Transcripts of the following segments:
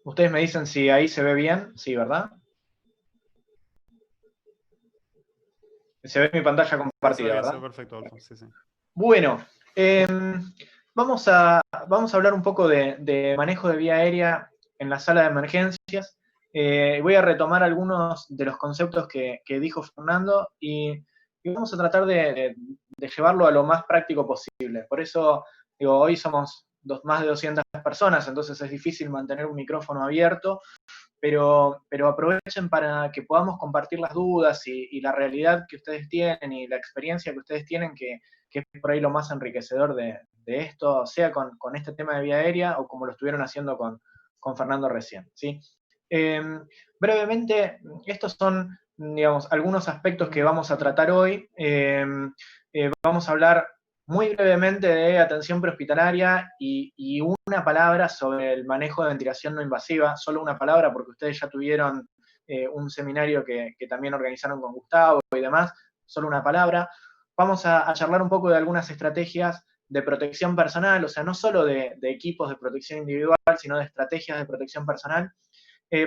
Ustedes me dicen si ahí se ve bien, sí, ¿verdad? Se ve mi pantalla Sí, se ve compartida, bien, se ¿verdad? ve perfecto, Adolfo. Sí, sí. Bueno, eh, vamos a hablar un poco de manejo de vía aérea en la sala de emergencias. Voy a retomar algunos de los conceptos que dijo Fernando y vamos a tratar de llevarlo a lo más práctico posible. Por eso, digo, hoy somos más de 200 personas, entonces es difícil mantener un micrófono abierto, pero aprovechen para que podamos compartir las dudas y la realidad que ustedes tienen y la experiencia que ustedes tienen, que es por ahí lo más enriquecedor de esto, sea con este tema de vía aérea o como lo estuvieron haciendo con Fernando recién, ¿sí? Eh, brevemente, estos son, digamos, algunos aspectos que vamos a tratar hoy. Vamos a hablar muy brevemente de atención prehospitalaria y una palabra sobre el manejo de ventilación no invasiva, solo una palabra porque ustedes ya tuvieron un seminario que también organizaron con Gustavo y demás, solo una palabra. Vamos a charlar un poco de algunas estrategias de protección personal, o sea, no solo de equipos de protección individual, sino de estrategias de protección personal.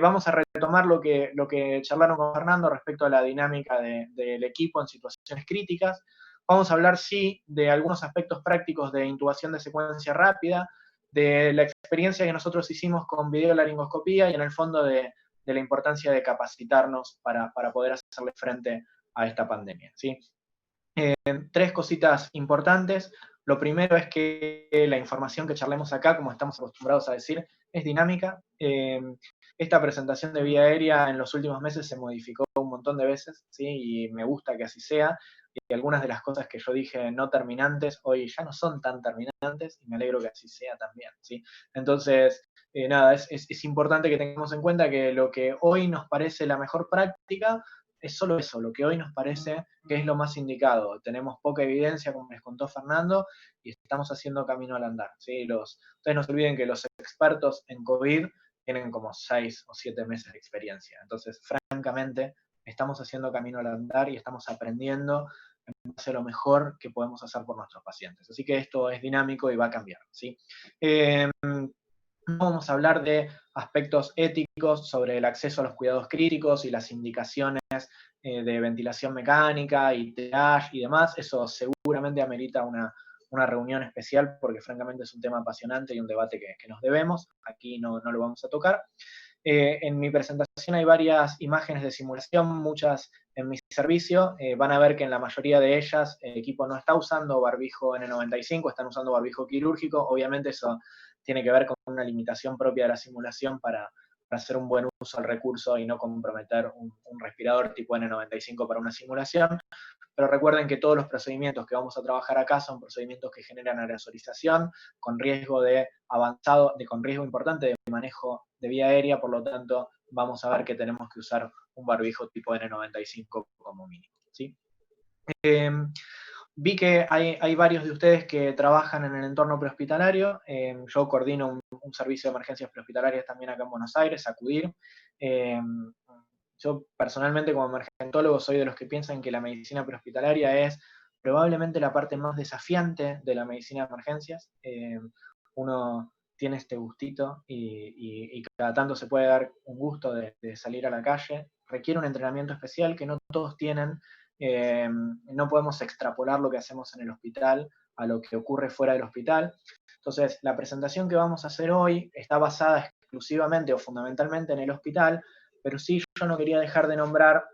Vamos a retomar lo que charlaron con Fernando respecto a la dinámica del equipo en situaciones críticas. Vamos a hablar, sí, de algunos aspectos prácticos de intubación de secuencia rápida, de la experiencia que nosotros hicimos con videolaringoscopía y en el fondo de la importancia de capacitarnos para poder hacerle frente a esta pandemia, ¿sí? Tres cositas importantes. Lo primero es que la información que charlemos acá, como estamos acostumbrados a decir, es dinámica. Esta presentación de vía aérea en los últimos meses se modificó un montón de veces, ¿sí? Y me gusta que así sea. Y algunas de las cosas que yo dije no terminantes, hoy ya no son tan terminantes, y me alegro que así sea también, ¿sí? Entonces, nada, es importante que tengamos en cuenta que lo que hoy nos parece la mejor práctica es solo eso, lo que hoy nos parece que es lo más indicado. Tenemos poca evidencia, como les contó Fernando, y estamos haciendo camino al andar, ¿sí? Ustedes no se olviden que los expertos en COVID tienen como 6 o 7 meses de experiencia. Entonces, francamente, estamos haciendo camino al andar y estamos aprendiendo en base a lo mejor que podemos hacer por nuestros pacientes. Así que esto es dinámico y va a cambiar, ¿sí? Vamos a hablar de aspectos éticos sobre el acceso a los cuidados críticos y las indicaciones de ventilación mecánica y triage y demás. Eso seguramente amerita una reunión especial porque francamente es un tema apasionante y un debate que nos debemos. Aquí no lo vamos a tocar. En mi presentación hay varias imágenes de simulación, muchas en mi servicio. Van a ver que en la mayoría de ellas el equipo no está usando barbijo N95, están usando barbijo quirúrgico. Obviamente eso tiene que ver con una limitación propia de la simulación para hacer un buen uso del recurso y no comprometer un respirador tipo N95 para una simulación. Pero recuerden que todos los procedimientos que vamos a trabajar acá son procedimientos que generan aerosolización, con riesgo de avanzado, con riesgo importante de manejo de vía aérea, por lo tanto vamos a ver que tenemos que usar un barbijo tipo N95 como mínimo, ¿sí? Vi que hay varios de ustedes que trabajan en el entorno prehospitalario. Yo coordino un servicio de emergencias prehospitalarias también acá en Buenos Aires, Acudir. Eh, yo personalmente como emergentólogo soy de los que piensan que la medicina prehospitalaria es probablemente la parte más desafiante de la medicina de emergencias. Uno tiene este gustito y cada tanto se puede dar un gusto de salir a la calle. Requiere un entrenamiento especial que no todos tienen. No podemos extrapolar lo que hacemos en el hospital a lo que ocurre fuera del hospital. Entonces, la presentación que vamos a hacer hoy está basada exclusivamente o fundamentalmente en el hospital, pero sí yo no quería dejar de nombrar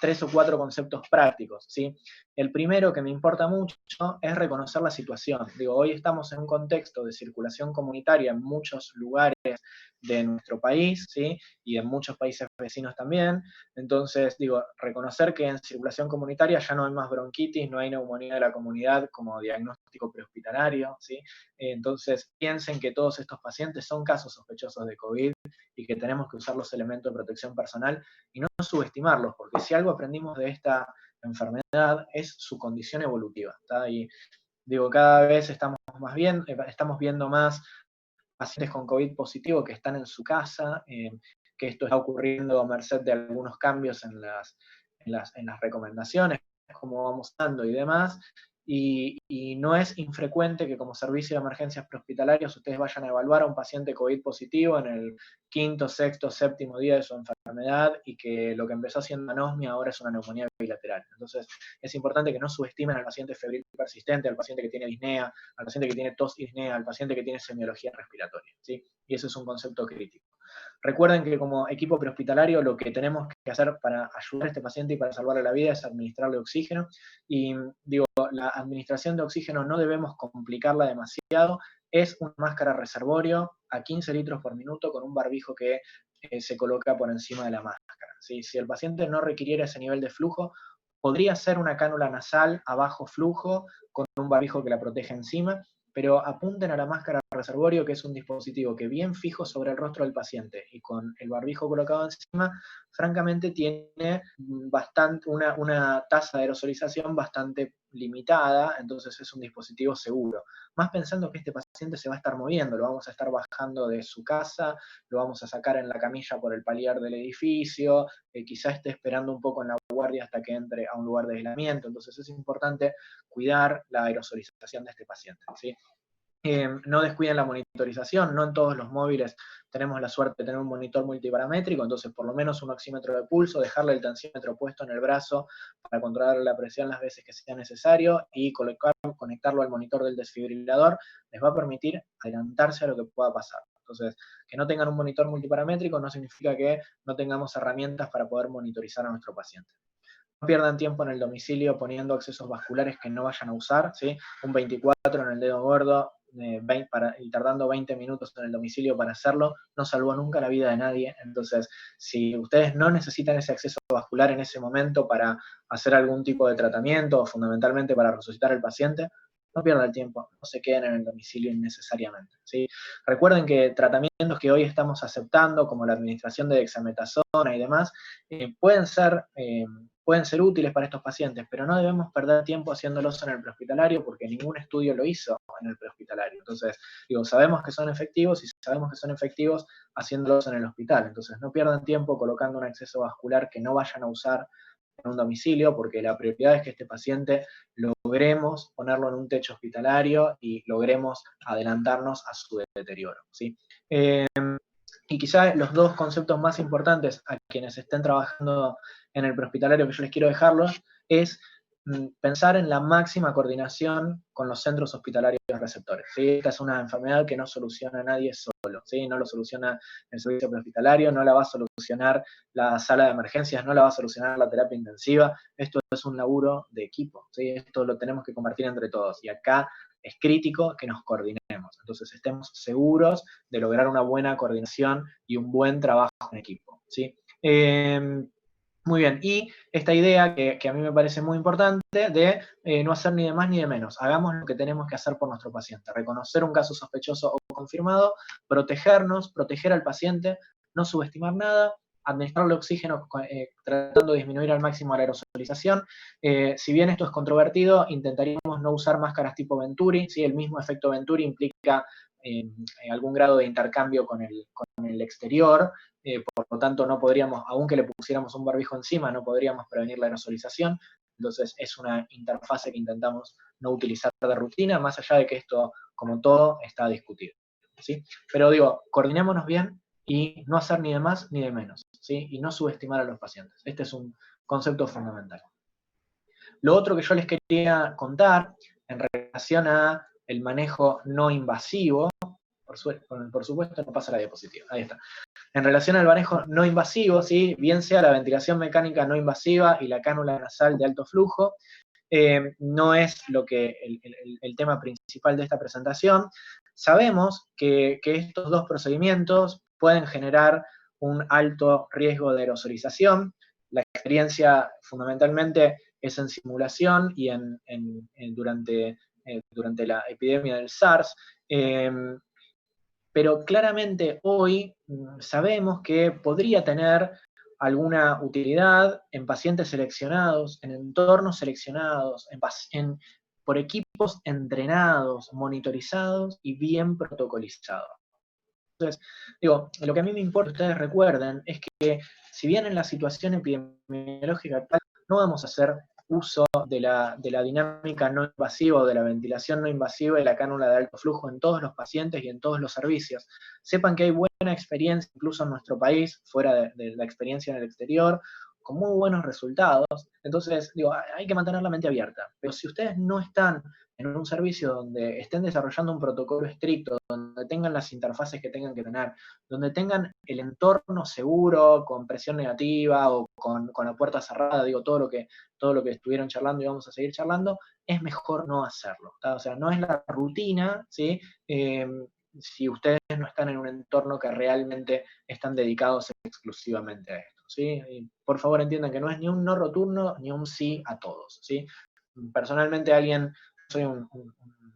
3 o 4 conceptos prácticos, ¿sí? El primero que me importa mucho es reconocer la situación. Digo, hoy estamos en un contexto de circulación comunitaria en muchos lugares de nuestro país, ¿sí? Y en muchos países vecinos también. Entonces, digo, reconocer que en circulación comunitaria ya no hay más bronquitis, no hay neumonía de la comunidad como diagnóstico prehospitalario, ¿sí? Entonces, piensen que todos estos pacientes son casos sospechosos de COVID y que tenemos que usar los elementos de protección personal y no subestimarlos, porque si algo aprendimos de esta enfermedad es su condición evolutiva, ¿tá? Y digo, cada vez estamos viendo más pacientes con COVID positivo que están en su casa, que esto está ocurriendo a merced de algunos cambios en las recomendaciones, cómo vamos dando y demás. y no es infrecuente que como servicio de emergencias prehospitalarios ustedes vayan a evaluar a un paciente COVID positivo en el quinto, sexto, séptimo día de su enfermedad y que lo que empezó siendo anosmia ahora es una neumonía bilateral. Entonces es importante que no subestimen al paciente febril persistente, al paciente que tiene disnea, al paciente que tiene tos y disnea, al paciente que tiene semiología respiratoria, ¿sí? Y ese es un concepto crítico. Recuerden que como equipo prehospitalario lo que tenemos que hacer para ayudar a este paciente y para salvarle la vida es administrarle oxígeno. Y digo, la administración de oxígeno no debemos complicarla demasiado. Es una máscara reservorio a 15 litros por minuto con un barbijo que se coloca por encima de la máscara, ¿sí? Si el paciente no requiriera ese nivel de flujo, podría ser una cánula nasal a bajo flujo con un barbijo que la protege encima, pero apunten a la máscara reservorio, que es un dispositivo que bien fijo sobre el rostro del paciente y con el barbijo colocado encima, francamente tiene una tasa de aerosolización bastante limitada, entonces es un dispositivo seguro. Más pensando que este paciente se va a estar moviendo, lo vamos a estar bajando de su casa, lo vamos a sacar en la camilla por el paliar del edificio, quizá esté esperando un poco en la guardia hasta que entre a un lugar de aislamiento, entonces es importante cuidar la aerosolización de este paciente, ¿sí? No descuiden la monitorización, no en todos los móviles tenemos la suerte de tener un monitor multiparamétrico, entonces por lo menos un oxímetro de pulso, dejarle el tensiómetro puesto en el brazo para controlar la presión las veces que sea necesario y conectarlo al monitor del desfibrilador les va a permitir adelantarse a lo que pueda pasar. Entonces, que no tengan un monitor multiparamétrico no significa que no tengamos herramientas para poder monitorizar a nuestro paciente. No pierdan tiempo en el domicilio poniendo accesos vasculares que no vayan a usar, ¿sí? Un 24 en el dedo gordo y tardando 20 minutos en el domicilio para hacerlo, no salvó nunca la vida de nadie. Entonces, si ustedes no necesitan ese acceso vascular en ese momento para hacer algún tipo de tratamiento o fundamentalmente para resucitar al paciente, no pierdan el tiempo, no se queden en el domicilio innecesariamente, ¿sí? Recuerden que tratamientos que hoy estamos aceptando, como la administración de dexametasona y demás, pueden ser útiles para estos pacientes, pero no debemos perder tiempo haciéndolos en el prehospitalario porque ningún estudio lo hizo en el prehospitalario. Entonces, digo, sabemos que son efectivos y sabemos que son efectivos haciéndolos en el hospital. Entonces, no pierdan tiempo colocando un acceso vascular que no vayan a usar en un domicilio, porque la prioridad es que este paciente logremos ponerlo en un techo hospitalario y logremos adelantarnos a su deterioro, ¿sí? Y quizá los dos conceptos más importantes a quienes estén trabajando en el prehospitalario que yo les quiero dejarlos es pensar en la máxima coordinación con los centros hospitalarios receptores, ¿sí? Esta es una enfermedad que no soluciona a nadie solo, ¿sí? No lo soluciona el servicio prehospitalario, no la va a solucionar la sala de emergencias, no la va a solucionar la terapia intensiva. Esto es un laburo de equipo, ¿sí? Esto lo tenemos que compartir entre todos y acá es crítico que nos coordinemos. Entonces estemos seguros de lograr una buena coordinación y un buen trabajo en equipo, ¿sí? Muy bien, y esta idea que a mí me parece muy importante de no hacer ni de más ni de menos. Hagamos lo que tenemos que hacer por nuestro paciente. Reconocer un caso sospechoso o confirmado, protegernos, proteger al paciente, no subestimar nada, administrarle oxígeno tratando de disminuir al máximo la aerosolización. Si bien esto es controvertido, intentaríamos no usar máscaras tipo Venturi, ¿sí? El mismo efecto Venturi implica algún grado de intercambio con el exterior, por lo tanto no podríamos, aunque le pusiéramos un barbijo encima, no podríamos prevenir la aerosolización, entonces es una interfase que intentamos no utilizar de rutina, más allá de que esto, como todo, está discutido, ¿sí? Pero digo, coordinémonos bien y no hacer ni de más ni de menos, ¿sí? Y no subestimar a los pacientes. Este es un concepto fundamental. Lo otro que yo les quería contar en relación a el manejo no invasivo, por supuesto no pasa la diapositiva, ahí está. En relación al manejo no invasivo, ¿sí? Bien sea la ventilación mecánica no invasiva y la cánula nasal de alto flujo, no es el tema principal de esta presentación. Sabemos que estos dos procedimientos pueden generar un alto riesgo de aerosolización. La experiencia fundamentalmente es en simulación y durante la epidemia del SARS. Pero claramente hoy sabemos que podría tener alguna utilidad en pacientes seleccionados, en entornos seleccionados, por equipos entrenados, monitorizados y bien protocolizados. Entonces, digo, lo que a mí me importa que ustedes recuerden es que si bien en la situación epidemiológica actual no vamos a hacer uso de la dinámica no invasiva o de la ventilación no invasiva y la cánula de alto flujo en todos los pacientes y en todos los servicios. Sepan que hay buena experiencia, incluso en nuestro país, fuera de la experiencia en el exterior, con muy buenos resultados. Entonces, digo, hay que mantener la mente abierta. Pero si ustedes no están en un servicio donde estén desarrollando un protocolo estricto, donde tengan las interfaces que tengan que tener, donde tengan el entorno seguro, con presión negativa o con la puerta cerrada, digo, todo lo que estuvieron charlando y vamos a seguir charlando, es mejor no hacerlo. ¿Tá? O sea, no es la rutina, ¿sí? Si ustedes no están en un entorno que realmente están dedicados exclusivamente a esto, ¿sí? Y por favor entiendan que no es ni un no rotundo ni un sí a todos, ¿sí? Personalmente soy un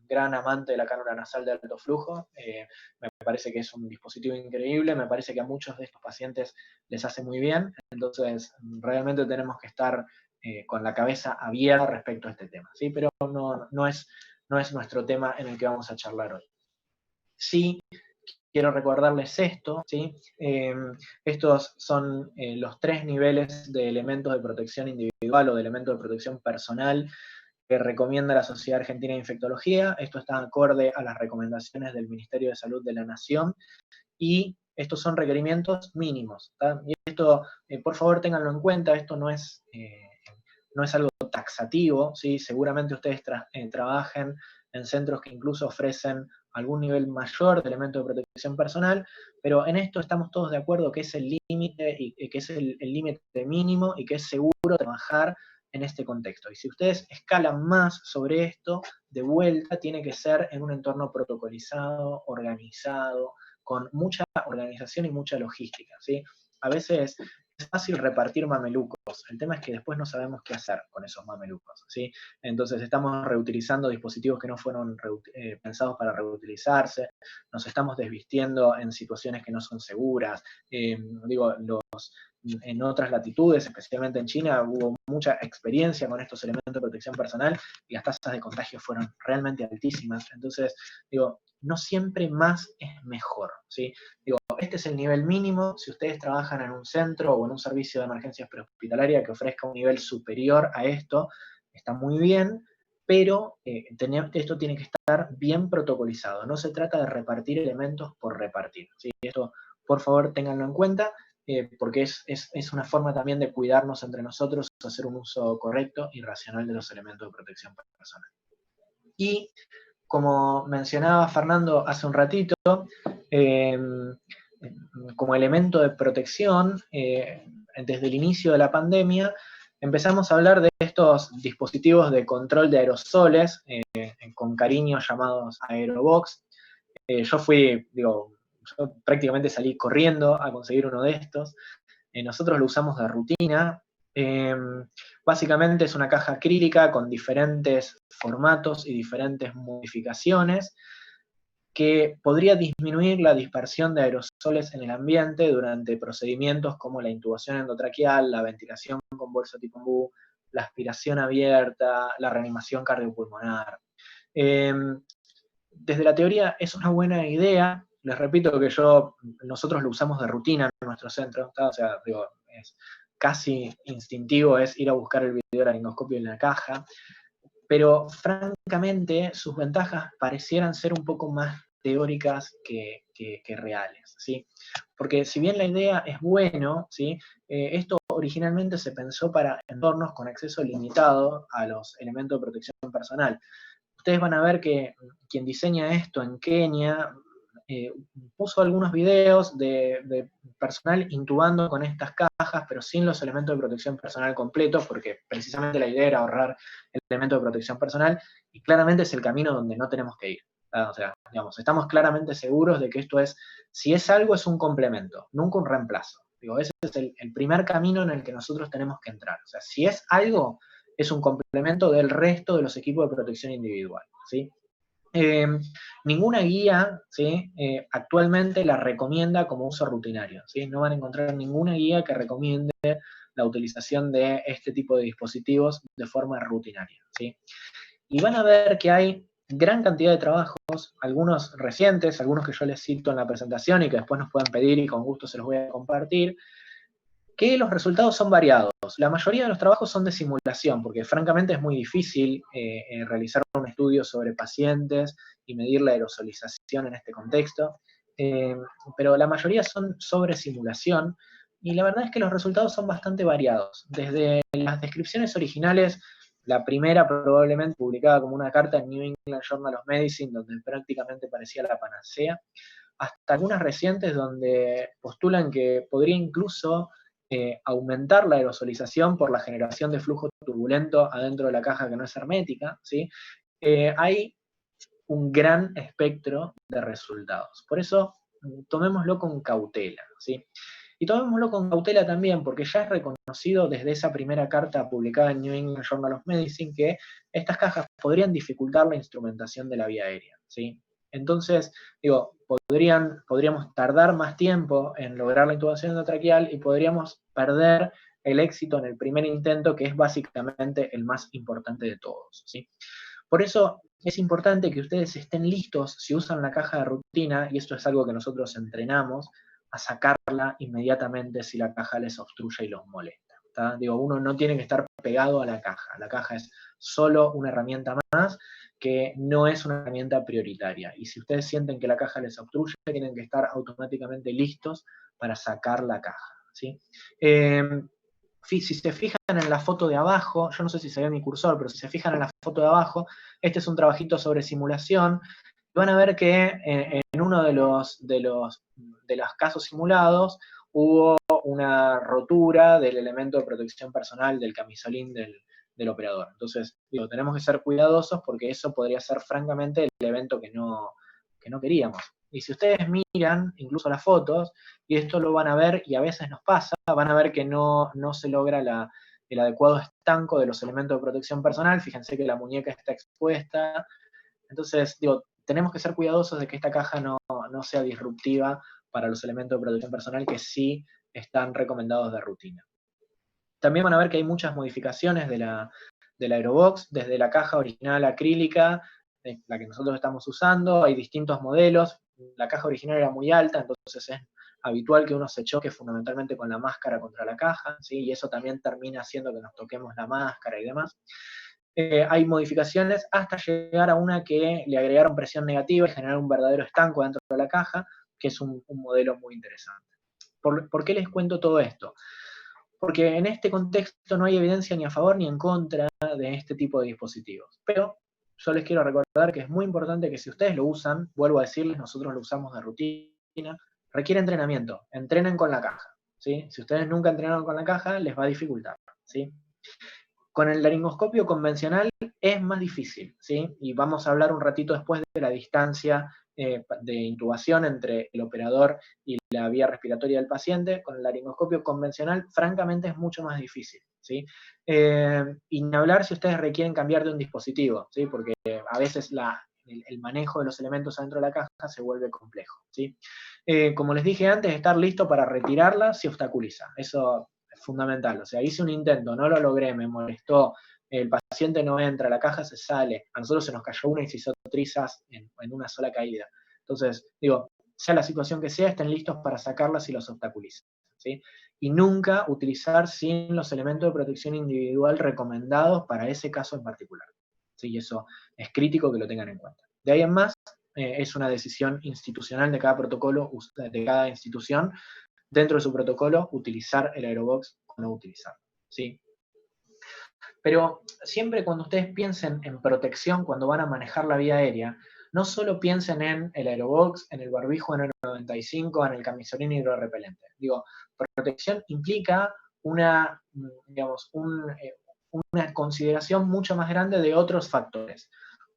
gran amante de la cánula nasal de alto flujo, me parece que es un dispositivo increíble, me parece que a muchos de estos pacientes les hace muy bien, entonces realmente tenemos que estar con la cabeza abierta respecto a este tema, ¿sí? Pero no es nuestro tema en el que vamos a charlar hoy. Sí, quiero recordarles esto, ¿sí? Estos son los 3 niveles de elementos de protección individual o de elementos de protección personal que recomienda la Sociedad Argentina de Infectología. Esto está acorde a las recomendaciones del Ministerio de Salud de la Nación y estos son requerimientos mínimos. ¿Tá? Y esto, por favor, ténganlo en cuenta, esto no es algo taxativo, ¿sí? Seguramente ustedes trabajen en centros que incluso ofrecen algún nivel mayor de elementos de protección personal, pero en esto estamos todos de acuerdo que es el límite y que es el límite mínimo y que es seguro trabajar en este contexto. Y si ustedes escalan más sobre esto, de vuelta tiene que ser en un entorno protocolizado, organizado, con mucha organización y mucha logística, ¿sí? A veces es fácil repartir mamelucos, el tema es que después no sabemos qué hacer con esos mamelucos, ¿sí? Entonces estamos reutilizando dispositivos que no fueron pensados para reutilizarse, nos estamos desvistiendo en situaciones que no son seguras, en otras latitudes, especialmente en China, hubo mucha experiencia con estos elementos de protección personal y las tasas de contagio fueron realmente altísimas. Entonces, no siempre más es mejor, ¿sí? Este es el nivel mínimo. Si ustedes trabajan en un centro o en un servicio de emergencias prehospitalaria que ofrezca un nivel superior a esto, está muy bien, pero esto tiene que estar bien protocolizado. No se trata de repartir elementos por repartir, ¿sí? Esto, por favor, ténganlo en cuenta, porque es una forma también de cuidarnos entre nosotros, hacer un uso correcto y racional de los elementos de protección personal. Y como mencionaba Fernando hace un ratito, como elemento de protección, desde el inicio de la pandemia, empezamos a hablar de estos dispositivos de control de aerosoles, con cariño llamados Aerobox. Yo prácticamente salí corriendo a conseguir uno de estos. Nosotros lo usamos de rutina. Básicamente es una caja acrílica con diferentes formatos y diferentes modificaciones que podría disminuir la dispersión de aerosoles en el ambiente durante procedimientos como la intubación endotraqueal, la ventilación con bolsa tipo MBU, la aspiración abierta, la reanimación cardiopulmonar. Desde la teoría es una buena idea. Les repito que nosotros lo usamos de rutina en nuestro centro, ¿tá? O sea, es casi instintivo, es ir a buscar el videolaringoscopio en la caja, pero francamente sus ventajas parecieran ser un poco más teóricas que reales, ¿sí? Porque si bien la idea es bueno, ¿sí? Esto originalmente se pensó para entornos con acceso limitado a los elementos de protección personal. Ustedes van a ver que quien diseña esto en Kenia puso algunos videos de personal intubando con estas cajas, pero sin los elementos de protección personal completos, porque precisamente la idea era ahorrar el elemento de protección personal, y claramente es el camino donde no tenemos que ir. O sea, estamos claramente seguros de que esto si es algo, es un complemento, nunca un reemplazo. Ese es el primer camino en el que nosotros tenemos que entrar. O sea, si es algo, es un complemento del resto de los equipos de protección individual, ¿sí? Ninguna guía, ¿sí? Actualmente la recomienda como uso rutinario, ¿sí? No van a encontrar ninguna guía que recomiende la utilización de este tipo de dispositivos de forma rutinaria, ¿sí? Y van a ver que hay gran cantidad de trabajos, algunos recientes, algunos que yo les cito en la presentación y que después nos pueden pedir y con gusto se los voy a compartir, que los resultados son variados. La mayoría de los trabajos son de simulación, porque francamente es muy difícil realizar un estudio sobre pacientes y medir la aerosolización en este contexto, pero la mayoría son sobre simulación, y la verdad es que los resultados son bastante variados. Desde las descripciones originales, la primera probablemente publicada como una carta en New England Journal of Medicine, donde prácticamente parecía la panacea, hasta algunas recientes donde postulan que podría incluso aumentar la aerosolización por la generación de flujo turbulento adentro de la caja que no es hermética, ¿sí? Hay un gran espectro de resultados. Por eso, tomémoslo con cautela, ¿sí? Y tomémoslo con cautela también, porque ya es reconocido desde esa primera carta publicada en New England Journal of Medicine que estas cajas podrían dificultar la instrumentación de la vía aérea, ¿sí? Entonces, digo, podríamos tardar más tiempo en lograr la intubación endotraqueal y podríamos perder el éxito en el primer intento, que es básicamente el más importante de todos, ¿sí? Por eso es importante que ustedes estén listos si usan la caja de rutina, y esto es algo que nosotros entrenamos, a sacarla inmediatamente si la caja les obstruye y los molesta. ¿Tá? Digo, uno no tiene que estar pegado a la caja es solo una herramienta más que no es una herramienta prioritaria. Y si ustedes sienten que la caja les obstruye, tienen que estar automáticamente listos para sacar la caja, ¿sí? Si se fijan en la foto de abajo, yo no sé si se ve mi cursor, pero si se fijan en la foto de abajo, este es un trabajito sobre simulación. Van a ver que en uno de los casos simulados hubo una rotura del elemento de protección personal del camisolín del operador. Entonces, digo, tenemos que ser cuidadosos porque eso podría ser francamente el evento que no queríamos. Y si ustedes miran incluso las fotos, y esto lo van a ver, y a veces nos pasa, van a ver que no se logra el adecuado estanco de los elementos de protección personal. Fíjense que la muñeca está expuesta. Entonces, digo, tenemos que ser cuidadosos de que esta caja no sea disruptiva para los elementos de protección personal que sí están recomendados de rutina. También van a ver que hay muchas modificaciones de la Aerobox, desde la caja original acrílica, la que nosotros estamos usando, hay distintos modelos. La caja original era muy alta, entonces es habitual que uno se choque fundamentalmente con la máscara contra la caja, ¿sí? Y eso también termina haciendo que nos toquemos la máscara y demás. Hay modificaciones hasta llegar a una que le agregaron presión negativa y generar un verdadero estanco dentro de la caja, que es un modelo muy interesante. ¿Por qué les cuento todo esto? Porque en este contexto no hay evidencia ni a favor ni en contra de este tipo de dispositivos. Pero yo les quiero recordar que es muy importante que si ustedes lo usan, vuelvo a decirles, nosotros lo usamos de rutina, requiere entrenamiento. Entrenen con la caja, ¿sí? Si ustedes nunca entrenaron con la caja, les va a dificultar, ¿sí? Con el laringoscopio convencional es más difícil, ¿sí? Y vamos a hablar un ratito después de la distancia de intubación entre el operador y la vía respiratoria del paciente. Con el laringoscopio convencional, francamente, es mucho más difícil, ¿sí? Y ni hablar si ustedes requieren cambiar de un dispositivo, ¿sí? Porque a veces el manejo de los elementos adentro de la caja se vuelve complejo, ¿sí? Como les dije antes, estar listo para retirarla si obstaculiza. Eso es fundamental. O sea, hice un intento, no lo logré, me molestó, el paciente no entra, la caja se sale, a nosotros se nos cayó una y se hizo trizas en una sola caída. Entonces, digo, sea la situación que sea, estén listos para sacarla si los obstaculiza, ¿sí? Y nunca utilizar sin los elementos de protección individual recomendados para ese caso en particular, ¿sí? Y eso es crítico que lo tengan en cuenta. De ahí en más, es una decisión institucional de cada protocolo, de cada institución, dentro de su protocolo, utilizar el Aerobox o no utilizarlo, ¿sí? Pero siempre cuando ustedes piensen en protección, cuando van a manejar la vía aérea, no solo piensen en el Aerobox, en el barbijo N95, en el camisolín hidrorrepelente. Digo, protección implica una, digamos, una consideración mucho más grande de otros factores.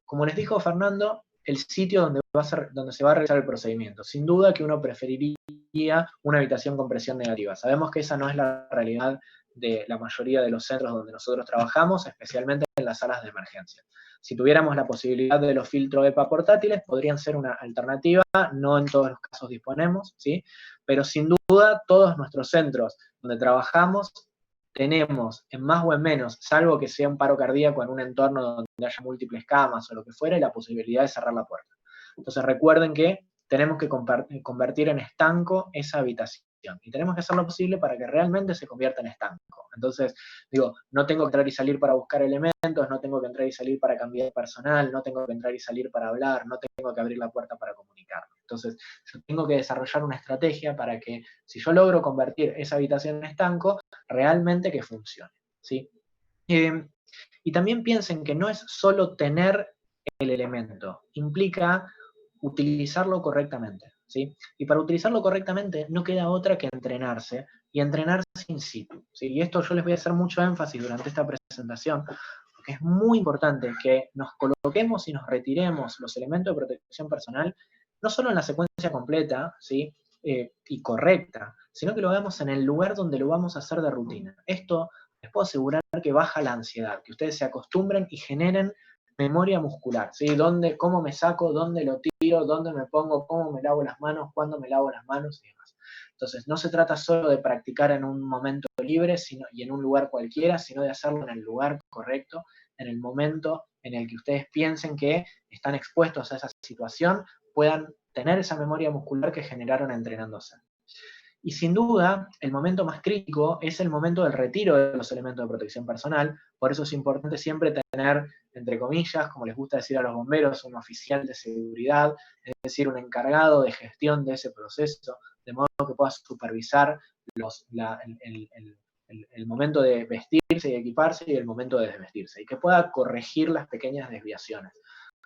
Como les dijo Fernando, el sitio donde se va a realizar el procedimiento. Sin duda que uno preferiría una habitación con presión negativa. Sabemos que esa no es la realidad de la mayoría de los centros donde nosotros trabajamos, especialmente en las salas de emergencia. Si tuviéramos la posibilidad de los filtros EPA portátiles, podrían ser una alternativa, no en todos los casos disponemos, ¿sí? Pero sin duda todos nuestros centros donde trabajamos tenemos, en más o en menos, salvo que sea un paro cardíaco en un entorno donde haya múltiples camas o lo que fuere, la posibilidad de cerrar la puerta. Entonces recuerden que tenemos que convertir en estanco esa habitación. protección. Y tenemos que hacer lo posible para que realmente se convierta en estanco. Entonces, digo, no tengo que entrar y salir para buscar elementos, no tengo que entrar y salir para cambiar personal, no tengo que entrar y salir para hablar, no tengo que abrir la puerta para comunicar. Entonces, yo tengo que desarrollar una estrategia para que, si yo logro convertir esa habitación en estanco, realmente que funcione, ¿sí? Y también piensen que no es solo tener el elemento, implica utilizarlo correctamente, ¿sí? Y para utilizarlo correctamente no queda otra que entrenarse, y entrenarse in situ, ¿sí? Y esto yo les voy a hacer mucho énfasis durante esta presentación, porque es muy importante que nos coloquemos y nos retiremos los elementos de protección personal, no solo en la secuencia completa, ¿sí? Y correcta, sino que lo hagamos en el lugar donde lo vamos a hacer de rutina. Esto les puedo asegurar que baja la ansiedad, que ustedes se acostumbren y generen memoria muscular, ¿sí? ¿Dónde, cómo me saco, dónde lo tiro, dónde me pongo, cómo me lavo las manos, cuándo me lavo las manos y demás. Entonces, no se trata solo de practicar en un momento libre y en un lugar cualquiera, sino de hacerlo en el lugar correcto, en el momento en el que ustedes piensen que están expuestos a esa situación, puedan tener esa memoria muscular que generaron entrenándose. Y sin duda, el momento más crítico es el momento del retiro de los elementos de protección personal. Por eso es importante siempre tener, entre comillas, como les gusta decir a los bomberos, un oficial de seguridad, es decir, un encargado de gestión de ese proceso, de modo que pueda supervisar el momento de vestirse y equiparse y el momento de desvestirse, y que pueda corregir las pequeñas desviaciones.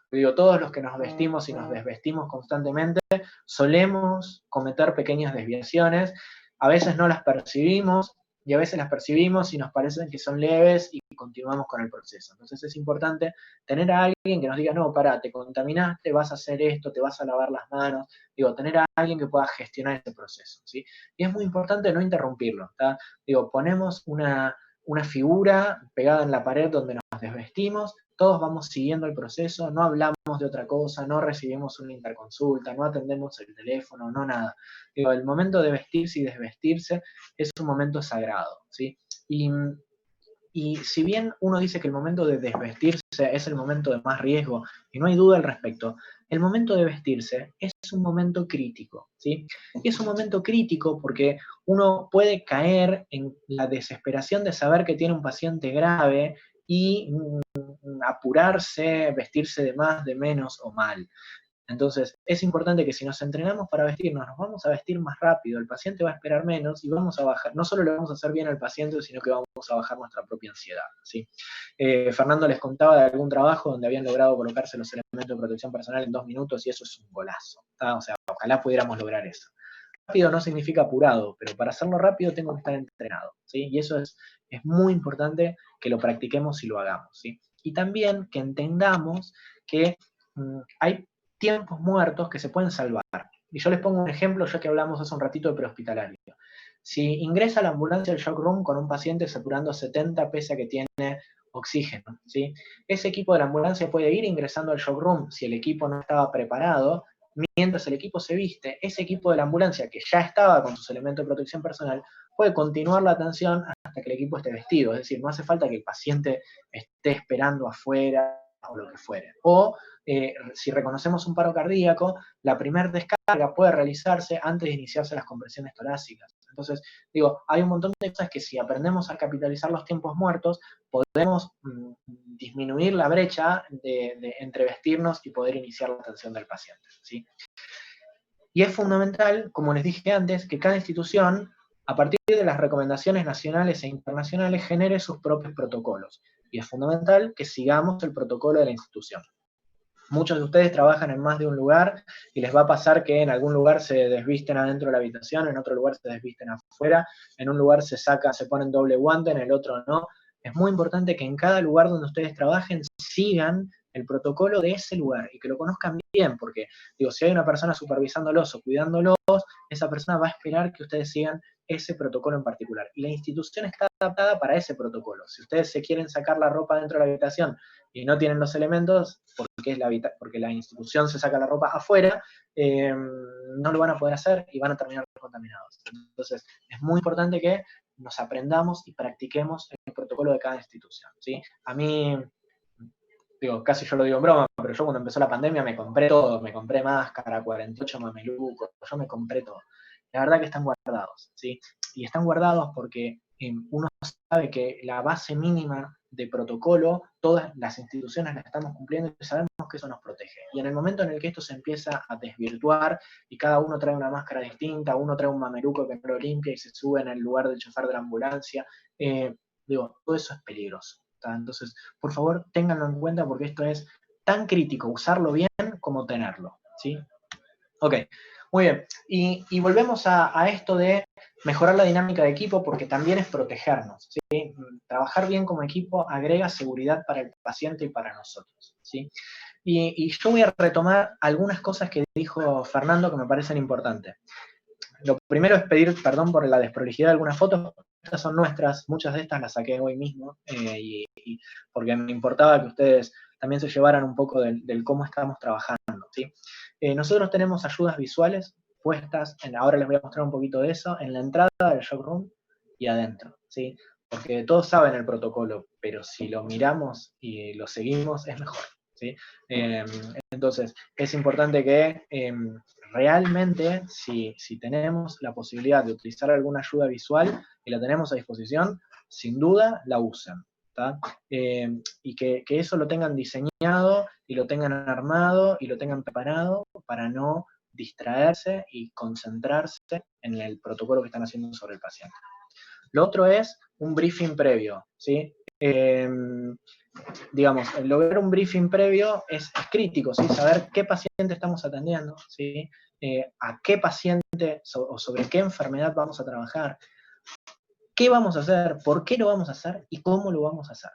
Digo, todos los que nos vestimos y nos desvestimos constantemente solemos cometer pequeñas desviaciones, a veces no las percibimos y a veces las percibimos y nos parecen que son leves y continuamos con el proceso. Entonces es importante tener a alguien que nos diga, no, pará, te contaminaste, vas a hacer esto, te vas a lavar las manos, digo, tener a alguien que pueda gestionar ese proceso, ¿sí? Y es muy importante no interrumpirlo, ¿tá? Digo, ponemos una figura pegada en la pared donde nos desvestimos, todos vamos siguiendo el proceso, no hablamos de otra cosa, no recibimos una interconsulta, no atendemos el teléfono, no nada. Digo, el momento de vestirse y desvestirse es un momento sagrado, ¿sí? Y si bien uno dice que el momento de desvestirse es el momento de más riesgo, y no hay duda al respecto, el momento de vestirse es un momento crítico, ¿sí? Y es un momento crítico porque uno puede caer en la desesperación de saber que tiene un paciente grave y apurarse, vestirse de más, de menos o mal. Entonces, es importante que si nos entrenamos para vestirnos, nos vamos a vestir más rápido, el paciente va a esperar menos y vamos a bajar, no solo le vamos a hacer bien al paciente, sino que vamos a bajar nuestra propia ansiedad, ¿sí? Fernando les contaba de algún trabajo donde habían logrado colocarse los elementos de protección personal en 2 minutos y eso es un golazo, ¿tá? O sea, ojalá pudiéramos lograr eso. Rápido no significa apurado, pero para hacerlo rápido tengo que estar entrenado, ¿sí? Y eso es muy importante que lo practiquemos y lo hagamos, ¿sí? Y también que entendamos que hay tiempos muertos que se pueden salvar. Y yo les pongo un ejemplo, ya que hablamos hace un ratito de prehospitalario. Si ingresa a la ambulancia al shock room con un paciente saturando 70 pese a que tiene oxígeno, ¿sí? Ese equipo de la ambulancia puede ir ingresando al shock room si el equipo no estaba preparado. Mientras el equipo se viste, ese equipo de la ambulancia que ya estaba con sus elementos de protección personal puede continuar la atención hasta que el equipo esté vestido. Es decir, no hace falta que el paciente esté esperando afuera o lo que fuere. O si reconocemos un paro cardíaco, la primera descarga puede realizarse antes de iniciarse las compresiones torácicas. Entonces, digo, hay un montón de cosas que si aprendemos a capitalizar los tiempos muertos, podemos disminuir la brecha entre vestirnos y poder iniciar la atención del paciente, ¿sí? Y es fundamental, como les dije antes, que cada institución, a partir de las recomendaciones nacionales e internacionales, genere sus propios protocolos. Y es fundamental que sigamos el protocolo de la institución. Muchos de ustedes trabajan en más de un lugar y les va a pasar que en algún lugar se desvisten adentro de la habitación, en otro lugar se desvisten afuera, en un lugar se ponen doble guante, en el otro no. Es muy importante que en cada lugar donde ustedes trabajen sigan el protocolo de ese lugar y que lo conozcan bien, porque digo, si hay una persona supervisándolos o cuidándolos, esa persona va a esperar que ustedes sigan ese protocolo en particular. Y la institución está adaptada para ese protocolo. Si ustedes se quieren sacar la ropa dentro de la habitación y no tienen los elementos, porque la institución se saca la ropa afuera, no lo van a poder hacer y van a terminar contaminados. Entonces, es muy importante que nos aprendamos y practiquemos el protocolo de cada institución, ¿sí? A mí, digo, casi yo lo digo en broma, pero yo cuando empezó la pandemia me compré todo, me compré máscara, 48 mamelucos, yo me compré todo. la verdad que están guardados, ¿sí? Y están guardados porque uno sabe que la base mínima de protocolo, todas las instituciones la estamos cumpliendo y sabemos que eso nos protege. Y en el momento en el que esto se empieza a desvirtuar y cada uno trae una máscara distinta, uno trae un mameluco que no lo limpia y se sube en el lugar del chofer de la ambulancia, digo, todo eso es peligroso. ¿Tá? Entonces, por favor, ténganlo en cuenta porque esto es tan crítico, usarlo bien como tenerlo, ¿sí? Ok, muy bien. Y volvemos a esto de mejorar la dinámica de equipo porque también es protegernos, ¿sí? Trabajar bien como equipo agrega seguridad para el paciente y para nosotros, ¿sí? Y yo voy a retomar algunas cosas que dijo Fernando que me parecen importantes. Lo primero es pedir perdón por la desprolijidad de algunas fotos. Estas son nuestras, muchas de estas las saqué hoy mismo, y porque me importaba que ustedes también se llevaran un poco del cómo estamos trabajando, ¿sí? Nosotros tenemos ayudas visuales puestas, ahora les voy a mostrar un poquito de eso, en la entrada del shock room y adentro, ¿sí? Porque todos saben el protocolo, pero si lo miramos y lo seguimos es mejor, ¿sí? Entonces, es importante que realmente, si tenemos la posibilidad de utilizar alguna ayuda visual y la tenemos a disposición, sin duda la usen. Y que eso lo tengan diseñado y lo tengan armado y lo tengan preparado para no distraerse y concentrarse en el protocolo que están haciendo sobre el paciente. Lo otro es un briefing previo, ¿sí? Digamos, lograr un briefing previo es crítico, ¿sí? Saber qué paciente estamos atendiendo, ¿sí? A qué paciente o sobre qué enfermedad vamos a trabajar, qué vamos a hacer, por qué lo vamos a hacer y cómo lo vamos a hacer.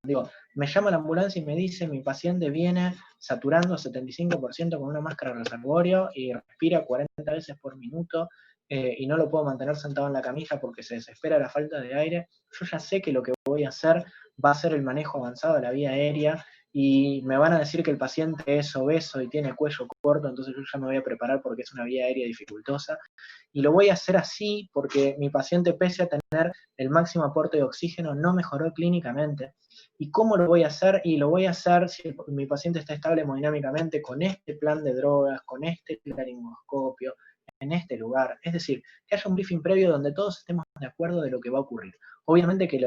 Digo, me llama la ambulancia y me dice, mi paciente viene saturando 75% con una máscara reservorio y respira 40 veces por minuto y no lo puedo mantener sentado en la camilla porque se desespera la falta de aire. Yo ya sé que lo que voy a hacer va a ser el manejo avanzado de la vía aérea y me van a decir que el paciente es obeso y tiene cuello corto, entonces yo ya me voy a preparar porque es una vía aérea dificultosa. Y lo voy a hacer así porque mi paciente, pese a tener el máximo aporte de oxígeno, no mejoró clínicamente. ¿Y cómo lo voy a hacer? Y lo voy a hacer si mi paciente está estable hemodinámicamente con este plan de drogas, con este laringoscopio, en este lugar. Es decir, que haya un briefing previo donde todos estemos de acuerdo de lo que va a ocurrir. Obviamente que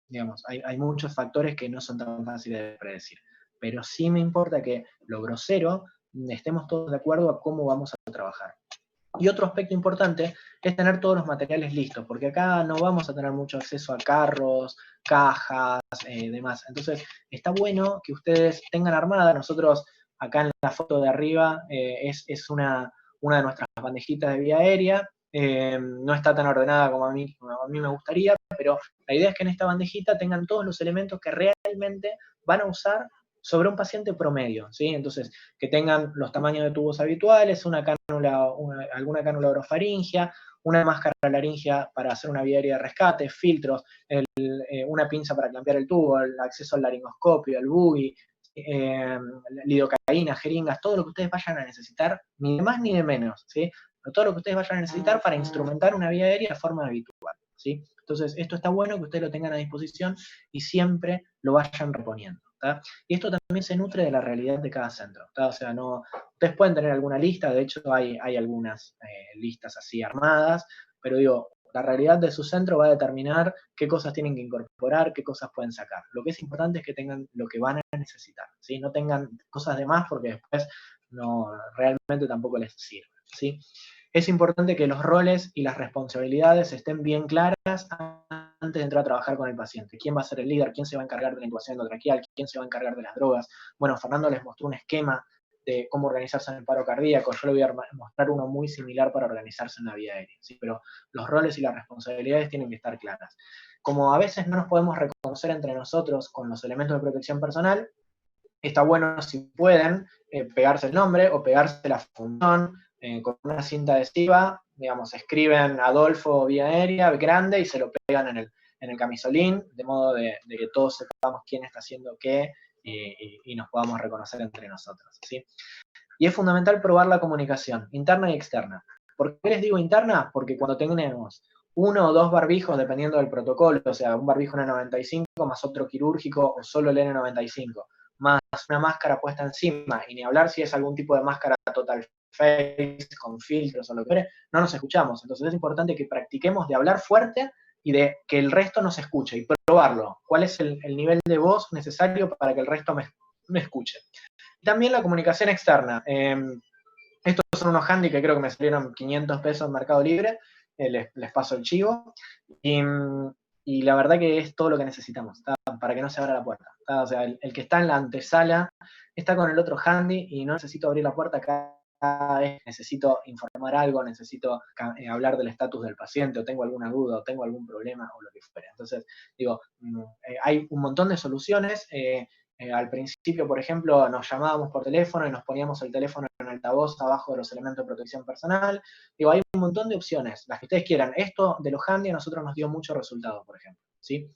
digamos, hay muchos factores que no son tan fáciles de predecir, pero sí me importa que lo grosero estemos todos de acuerdo a cómo vamos a trabajar. Y otro aspecto importante es tener todos los materiales listos, porque acá no vamos a tener mucho acceso a carros, cajas, demás. Entonces, está bueno que ustedes tengan armada. Nosotros, acá en la foto de arriba, es una de nuestras bandejitas de vía aérea. No está tan ordenada como a mí me gustaría, pero la idea es que en esta bandejita tengan todos los elementos que realmente van a usar sobre un paciente promedio, ¿sí? Entonces, que tengan los tamaños de tubos habituales, alguna cánula orofaringia, una máscara laringea para hacer una vía aérea de rescate, filtros, una pinza para clampear el tubo, el acceso al laringoscopio, al buggy, lidocaína, jeringas, todo lo que ustedes vayan a necesitar, ni de más ni de menos, ¿sí? Pero todo lo que ustedes vayan a necesitar para instrumentar una vía aérea de forma habitual, ¿sí? Entonces, esto está bueno que ustedes lo tengan a disposición y siempre lo vayan reponiendo. ¿tá? Y esto también se nutre de la realidad de cada centro. ¿tá? O sea, no, ustedes pueden tener alguna lista, de hecho hay algunas listas así armadas, pero digo, la realidad de su centro va a determinar qué cosas tienen que incorporar, qué cosas pueden sacar. Lo que es importante es que tengan lo que van a necesitar, ¿sí? No tengan cosas de más porque después no, realmente tampoco les sirve, ¿sí? Es importante que los roles y las responsabilidades estén bien claras antes de entrar a trabajar con el paciente. ¿Quién va a ser el líder? ¿Quién se va a encargar de la intubación endotraqueal? ¿Quién se va a encargar de las drogas? Bueno, Fernando les mostró un esquema de cómo organizarse en el paro cardíaco. Yo le voy a mostrar uno muy similar para organizarse en la vía aérea. ¿sí? Pero los roles y las responsabilidades tienen que estar claras. Como a veces no nos podemos reconocer entre nosotros con los elementos de protección personal, está bueno si pueden pegarse el nombre o pegarse la función con una cinta adhesiva, digamos, escriben Adolfo vía aérea grande y se lo pegan en el camisolín, de modo de que todos sepamos quién está haciendo qué y nos podamos reconocer entre nosotros. ¿sí? Y es fundamental probar la comunicación, interna y externa. ¿Por qué les digo interna? Porque cuando tenemos uno o dos barbijos, dependiendo del protocolo, o sea, un barbijo N95 más otro quirúrgico o solo el N95, más una máscara puesta encima, y ni hablar si es algún tipo de máscara total face, con filtros o lo que fuere, no nos escuchamos. Entonces es importante que practiquemos de hablar fuerte y de que el resto nos escuche y probarlo. ¿Cuál es el nivel de voz necesario para que el resto me escuche? También la comunicación externa. Estos son unos handy que creo que me salieron 500 pesos en Mercado Libre. Les paso el chivo. Y la verdad que es todo lo que necesitamos, ¿está? Para que no se abra la puerta, ¿está? O sea, el que está en la antesala está con el otro handy y no necesito abrir la puerta cada vez, necesito informar algo, necesito hablar del estatus del paciente, o tengo alguna duda, o tengo algún problema, o lo que fuera. Entonces, digo, hay un montón de soluciones. Al principio, por ejemplo, nos llamábamos por teléfono y nos poníamos el teléfono en altavoz abajo de los elementos de protección personal. Digo, hay un montón de opciones, las que ustedes quieran. Esto de los handy a nosotros nos dio mucho resultado, por ejemplo, ¿sí?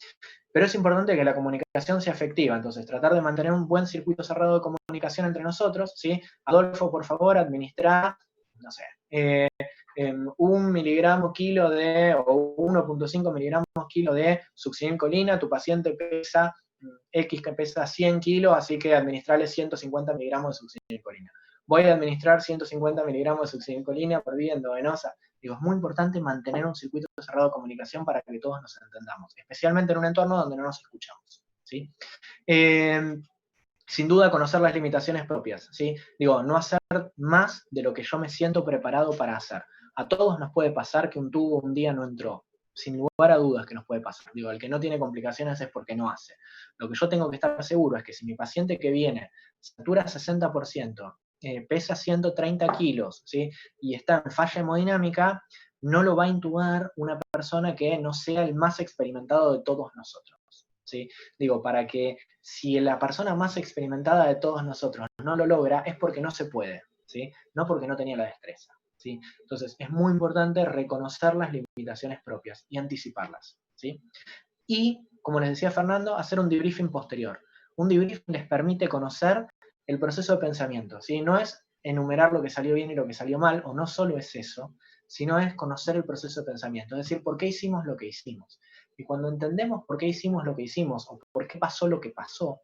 Pero es importante que la comunicación sea efectiva, entonces tratar de mantener un buen circuito cerrado de comunicación entre nosotros, ¿sí? Adolfo, por favor, administra, no sé, 1 miligramo kilo o 1.5 miligramos kilo de succinilcolina, tu paciente pesa X, que pesa 100 kilos, así que administrarle 150 miligramos de succinilcolina. Voy a administrar 150 miligramos de succinilcolina por vía endovenosa. Digo, es muy importante mantener un circuito cerrado de comunicación para que todos nos entendamos, especialmente en un entorno donde no nos escuchamos, ¿sí? Sin duda, conocer las limitaciones propias, ¿sí? Digo, no hacer más de lo que yo me siento preparado para hacer. A todos nos puede pasar que un tubo un día no entró, sin lugar a dudas que nos puede pasar. Digo, el que no tiene complicaciones es porque no hace. Lo que yo tengo que estar seguro es que si mi paciente que viene satura 60%, pesa 130 kilos, ¿sí? Y está en falla hemodinámica, no lo va a intubar una persona que no sea el más experimentado de todos nosotros, ¿sí? Digo, para que si la persona más experimentada de todos nosotros no lo logra, es porque no se puede, ¿sí? No porque no tenía la destreza, ¿sí? Entonces, es muy importante reconocer las limitaciones propias y anticiparlas, ¿sí? Y, como les decía Fernando, hacer un debriefing posterior. Un debriefing les permite conocer el proceso de pensamiento, ¿sí? No es enumerar lo que salió bien y lo que salió mal, o no solo es eso, sino es conocer el proceso de pensamiento, es decir, por qué hicimos lo que hicimos. Y cuando entendemos por qué hicimos lo que hicimos, o por qué pasó lo que pasó,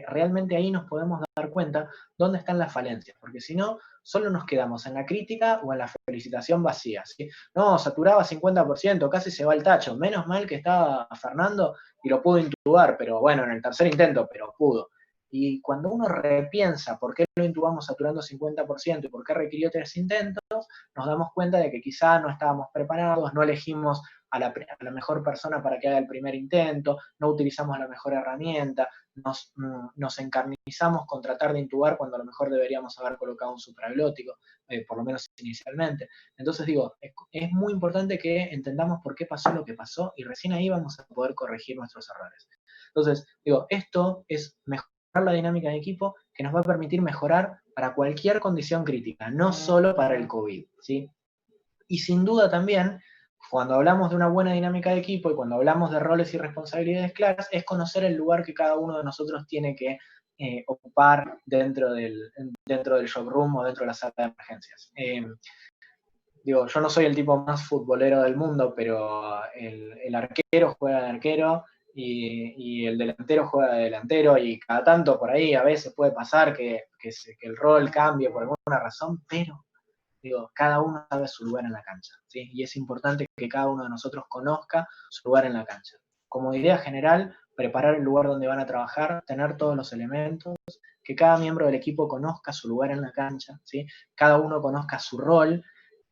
realmente ahí nos podemos dar cuenta dónde están las falencias, porque si no, solo nos quedamos en la crítica o en la felicitación vacía, ¿sí? No, saturaba 50%, casi se va al tacho, menos mal que estaba Fernando y lo pudo intubar, pero bueno, en el tercer intento, pero pudo. Y cuando uno repiensa por qué lo intubamos saturando 50% y por qué requirió 3 intentos, nos damos cuenta de que quizá no estábamos preparados, no elegimos a la mejor persona para que haga el primer intento, no utilizamos la mejor herramienta, nos encarnizamos con tratar de intubar cuando a lo mejor deberíamos haber colocado un supraglótico, por lo menos inicialmente. Entonces digo, es muy importante que entendamos por qué pasó lo que pasó y recién ahí vamos a poder corregir nuestros errores. Entonces, digo, esto es mejorar la dinámica de equipo que nos va a permitir mejorar para cualquier condición crítica, no solo para el COVID, ¿sí? Y sin duda también, cuando hablamos de una buena dinámica de equipo y cuando hablamos de roles y responsabilidades claras, es conocer el lugar que cada uno de nosotros tiene que ocupar dentro del shock room o dentro de la sala de emergencias. Digo, yo no soy el tipo más futbolero del mundo, pero el arquero juega de arquero y el delantero juega de delantero, y cada tanto por ahí a veces puede pasar que el rol cambie por alguna razón, pero digo, cada uno sabe su lugar en la cancha, ¿sí? Y es importante que cada uno de nosotros conozca su lugar en la cancha. Como idea general, preparar el lugar donde van a trabajar, tener todos los elementos, que cada miembro del equipo conozca su lugar en la cancha, ¿sí? Cada uno conozca su rol.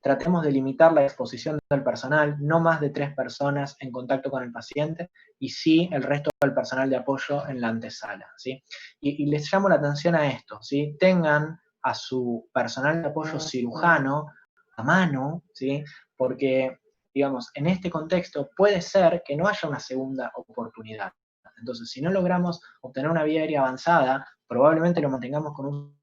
Tratemos de limitar la exposición del personal, no más de 3 personas en contacto con el paciente, y sí el resto del personal de apoyo en la antesala, ¿sí? Y les llamo la atención a esto, ¿sí? Tengan a su personal de apoyo cirujano a mano, ¿sí? Porque, digamos, en este contexto puede ser que no haya una segunda oportunidad. Entonces, si no logramos obtener una vía aérea avanzada, probablemente lo mantengamos con un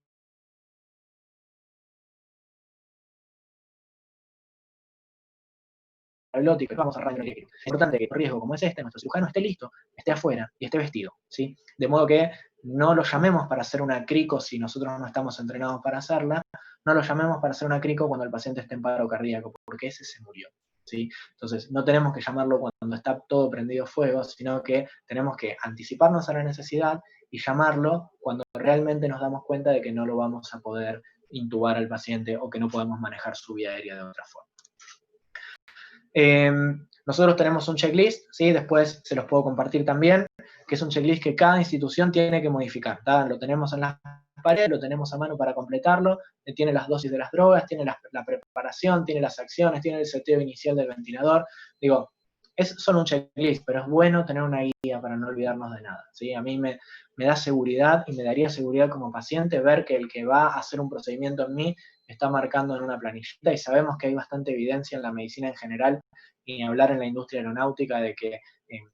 y vamos a radio. Es importante que un riesgo como es este, nuestro cirujano esté listo, esté afuera y esté vestido, ¿sí? De modo que no lo llamemos para hacer una crico si nosotros no estamos entrenados para hacerla, no lo llamemos para hacer una crico cuando el paciente esté en paro cardíaco, porque ese se murió, ¿sí? Entonces, no tenemos que llamarlo cuando está todo prendido fuego, sino que tenemos que anticiparnos a la necesidad y llamarlo cuando realmente nos damos cuenta de que no lo vamos a poder intubar al paciente o que no podemos manejar su vía aérea de otra forma. Nosotros tenemos un checklist, ¿sí? Después se los puedo compartir también, que es un checklist que cada institución tiene que modificar. ¿tá? Lo tenemos en las paredes, lo tenemos a mano para completarlo, tiene las dosis de las drogas, tiene la preparación, tiene las acciones, tiene el seteo inicial del ventilador. Digo, es solo un checklist, pero es bueno tener una guía para no olvidarnos de nada. ¿sí? A mí me da seguridad y me daría seguridad como paciente ver que el que va a hacer un procedimiento en mí está marcando en una planillita, y sabemos que hay bastante evidencia en la medicina en general, y hablar en la industria aeronáutica, de que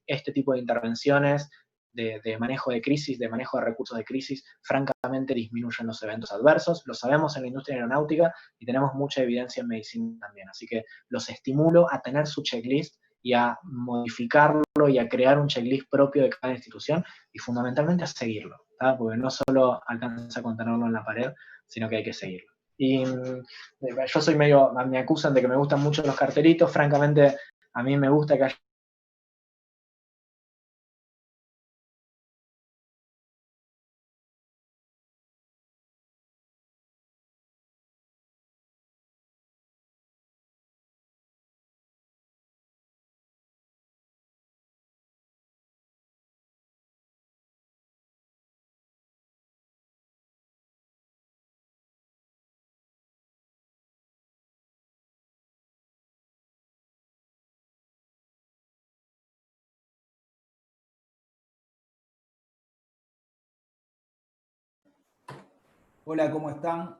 este tipo de intervenciones de manejo de crisis, de manejo de recursos de crisis, francamente disminuyen los eventos adversos. Lo sabemos en la industria aeronáutica y tenemos mucha evidencia en medicina también. Así que los estimulo a tener su checklist y a modificarlo y a crear un checklist propio de cada institución, y fundamentalmente a seguirlo, ¿tá? Porque no solo alcanza con tenerlo en la pared, sino que hay que seguirlo. Y yo soy medio, me acusan de que me gustan mucho los cartelitos, francamente a mí me gusta que haya Hola, ¿cómo están?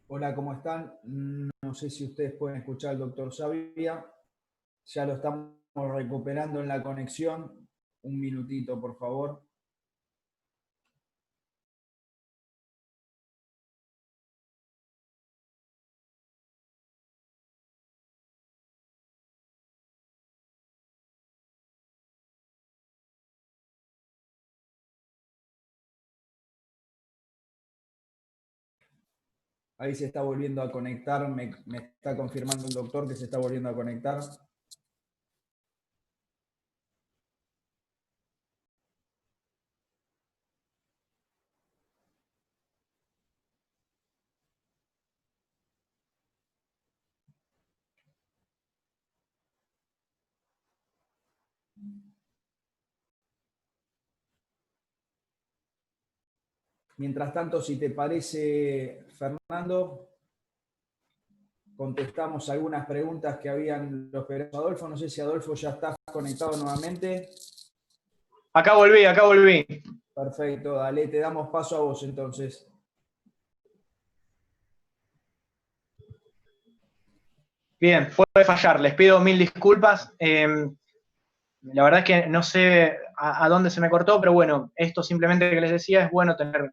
Hola, ¿cómo están? No sé si ustedes pueden escuchar al doctor Sabia. Ya lo estamos recuperando en la conexión. Un minutito, por favor. Ahí se está volviendo a conectar. Me está confirmando el doctor que se está volviendo a conectar. Mientras tanto, si te parece, Fernando, contestamos algunas preguntas que habían los peregrinos. Adolfo, no sé si Adolfo ya está conectado nuevamente. Acá volví. Perfecto, dale, te damos paso a vos entonces. Bien, puede fallar, les pido mil disculpas. La verdad es que no sé a dónde se me cortó, pero bueno, esto simplemente que les decía, es bueno tener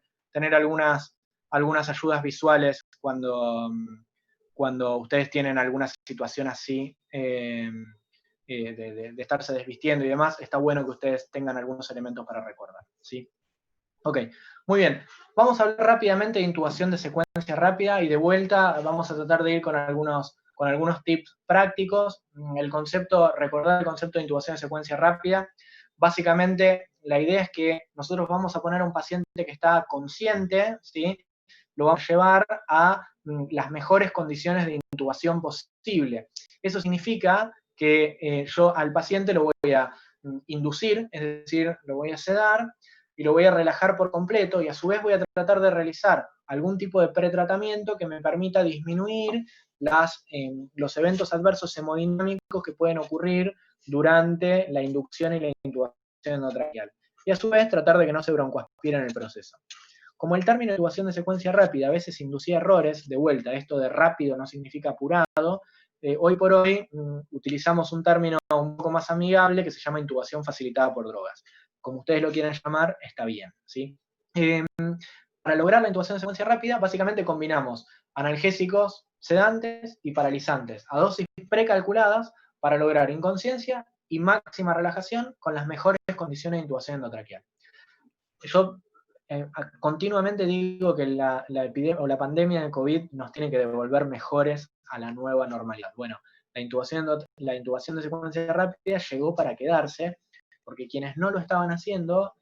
algunas ayudas visuales cuando ustedes tienen alguna situación así, de estarse desvistiendo y demás. Está bueno que ustedes tengan algunos elementos para recordar, ¿sí? Ok, muy bien. Vamos a hablar rápidamente de intubación de secuencia rápida, y de vuelta vamos a tratar de ir con algunos tips prácticos. Recordar el concepto de intubación de secuencia rápida. Básicamente, la idea es que nosotros vamos a poner a un paciente que está consciente, ¿sí? Lo vamos a llevar a las mejores condiciones de intubación posible. Eso significa que yo al paciente lo voy a inducir, es decir, lo voy a sedar y lo voy a relajar por completo, y a su vez voy a tratar de realizar algún tipo de pretratamiento que me permita disminuir los eventos adversos hemodinámicos que pueden ocurrir durante la inducción y la intubación endotraqueal. Y a su vez tratar de que no se broncoaspire en el proceso. Como el término de intubación de secuencia rápida a veces inducía errores, de vuelta, esto de rápido no significa apurado, hoy por hoy utilizamos un término un poco más amigable que se llama intubación facilitada por drogas. Como ustedes lo quieran llamar, está bien, ¿sí? Para lograr la intubación de secuencia rápida, básicamente combinamos analgésicos, sedantes y paralizantes a dosis precalculadas para lograr inconsciencia y máxima relajación con las mejores condiciones de intubación endotraqueal. Yo continuamente digo que la epidemia o la pandemia de COVID nos tiene que devolver mejores a la nueva normalidad. Bueno, la intubación de secuencia rápida llegó para quedarse, porque quienes no lo estaban haciendo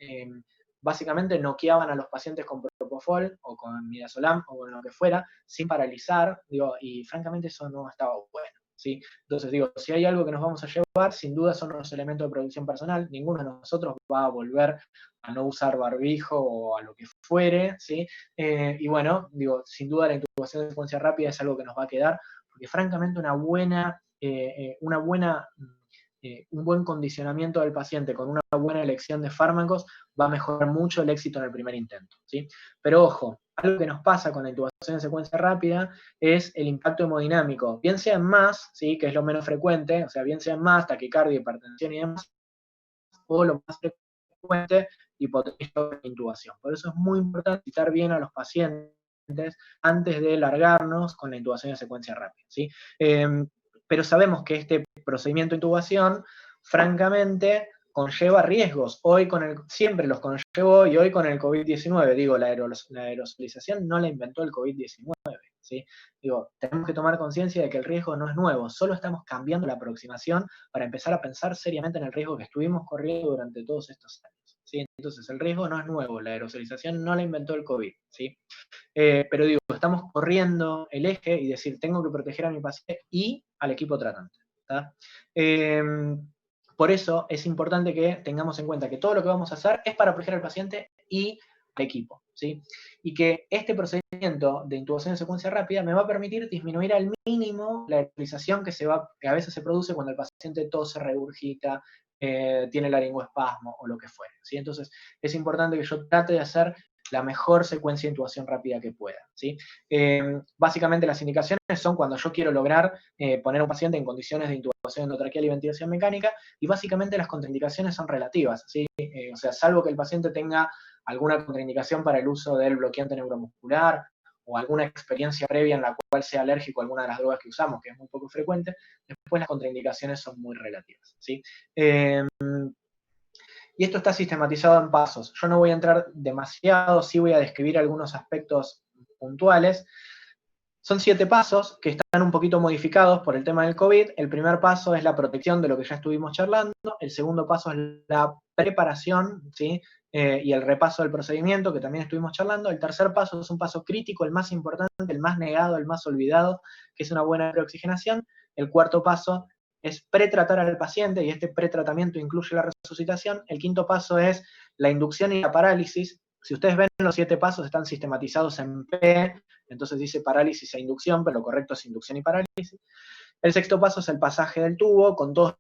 básicamente noqueaban a los pacientes con propofol o con midazolam o con lo que fuera, sin paralizar, digo, y francamente eso no estaba bueno, ¿sí? Entonces digo, si hay algo que nos vamos a llevar, sin duda son los elementos de protección personal, ninguno de nosotros va a volver a no usar barbijo o a lo que fuere, ¿sí? Y bueno, digo, sin duda la intubación de secuencia rápida es algo que nos va a quedar, porque francamente un buen condicionamiento del paciente con una buena elección de fármacos va a mejorar mucho el éxito en el primer intento, ¿sí? Pero ojo, algo que nos pasa con la intubación de secuencia rápida es el impacto hemodinámico, bien sea en más, ¿sí? Que es lo menos frecuente, o sea, bien sea en más, taquicardia, hipertensión y demás, o lo más frecuente, hipotensión de intubación. Por eso es muy importante citar bien a los pacientes antes de largarnos con la intubación de secuencia rápida, ¿sí? Pero sabemos que este procedimiento de intubación, francamente, conlleva riesgos. Siempre los conllevó y hoy con el COVID-19, digo, la aerosolización no la inventó el COVID-19, ¿sí? Digo, tenemos que tomar conciencia de que el riesgo no es nuevo, solo estamos cambiando la aproximación para empezar a pensar seriamente en el riesgo que estuvimos corriendo durante todos estos años, ¿sí? Entonces, el riesgo no es nuevo, la aerosolización no la inventó el COVID, ¿sí? Pero digo, estamos corriendo el eje y decir, tengo que proteger a mi paciente y al equipo tratante, ¿tá? Por eso es importante que tengamos en cuenta que todo lo que vamos a hacer es para proteger al paciente y al equipo, ¿sí? Y que este procedimiento de intubación en secuencia rápida me va a permitir disminuir al mínimo la aerosolización que a veces se produce cuando el paciente tose, regurgita, tiene laringoespasmo o lo que fuere, ¿sí? Entonces es importante que yo trate de hacer la mejor secuencia de intubación rápida que pueda, ¿sí? Básicamente las indicaciones son cuando yo quiero lograr poner a un paciente en condiciones de intubación endotraqueal y ventilación mecánica, y básicamente las contraindicaciones son relativas, ¿sí? O sea, salvo que el paciente tenga alguna contraindicación para el uso del bloqueante neuromuscular o alguna experiencia previa en la cual sea alérgico a alguna de las drogas que usamos, que es muy poco frecuente, después las contraindicaciones son muy relativas, ¿sí? Y esto está sistematizado en pasos. Yo no voy a entrar demasiado, sí voy a describir algunos aspectos puntuales. Son 7 pasos que están un poquito modificados por el tema del COVID. El primer paso es la protección de lo que ya estuvimos charlando. El segundo paso es la preparación, ¿sí? Y el repaso del procedimiento, que también estuvimos charlando. El tercer paso es un paso crítico, el más importante, el más negado, el más olvidado, que es una buena preoxigenación. El cuarto paso es pretratar al paciente, y este pretratamiento incluye la resucitación. El quinto paso es la inducción y la parálisis. Si ustedes ven, los 7 pasos están sistematizados en P, entonces dice parálisis e inducción, pero lo correcto es inducción y parálisis. El sexto paso es el pasaje del tubo, con todos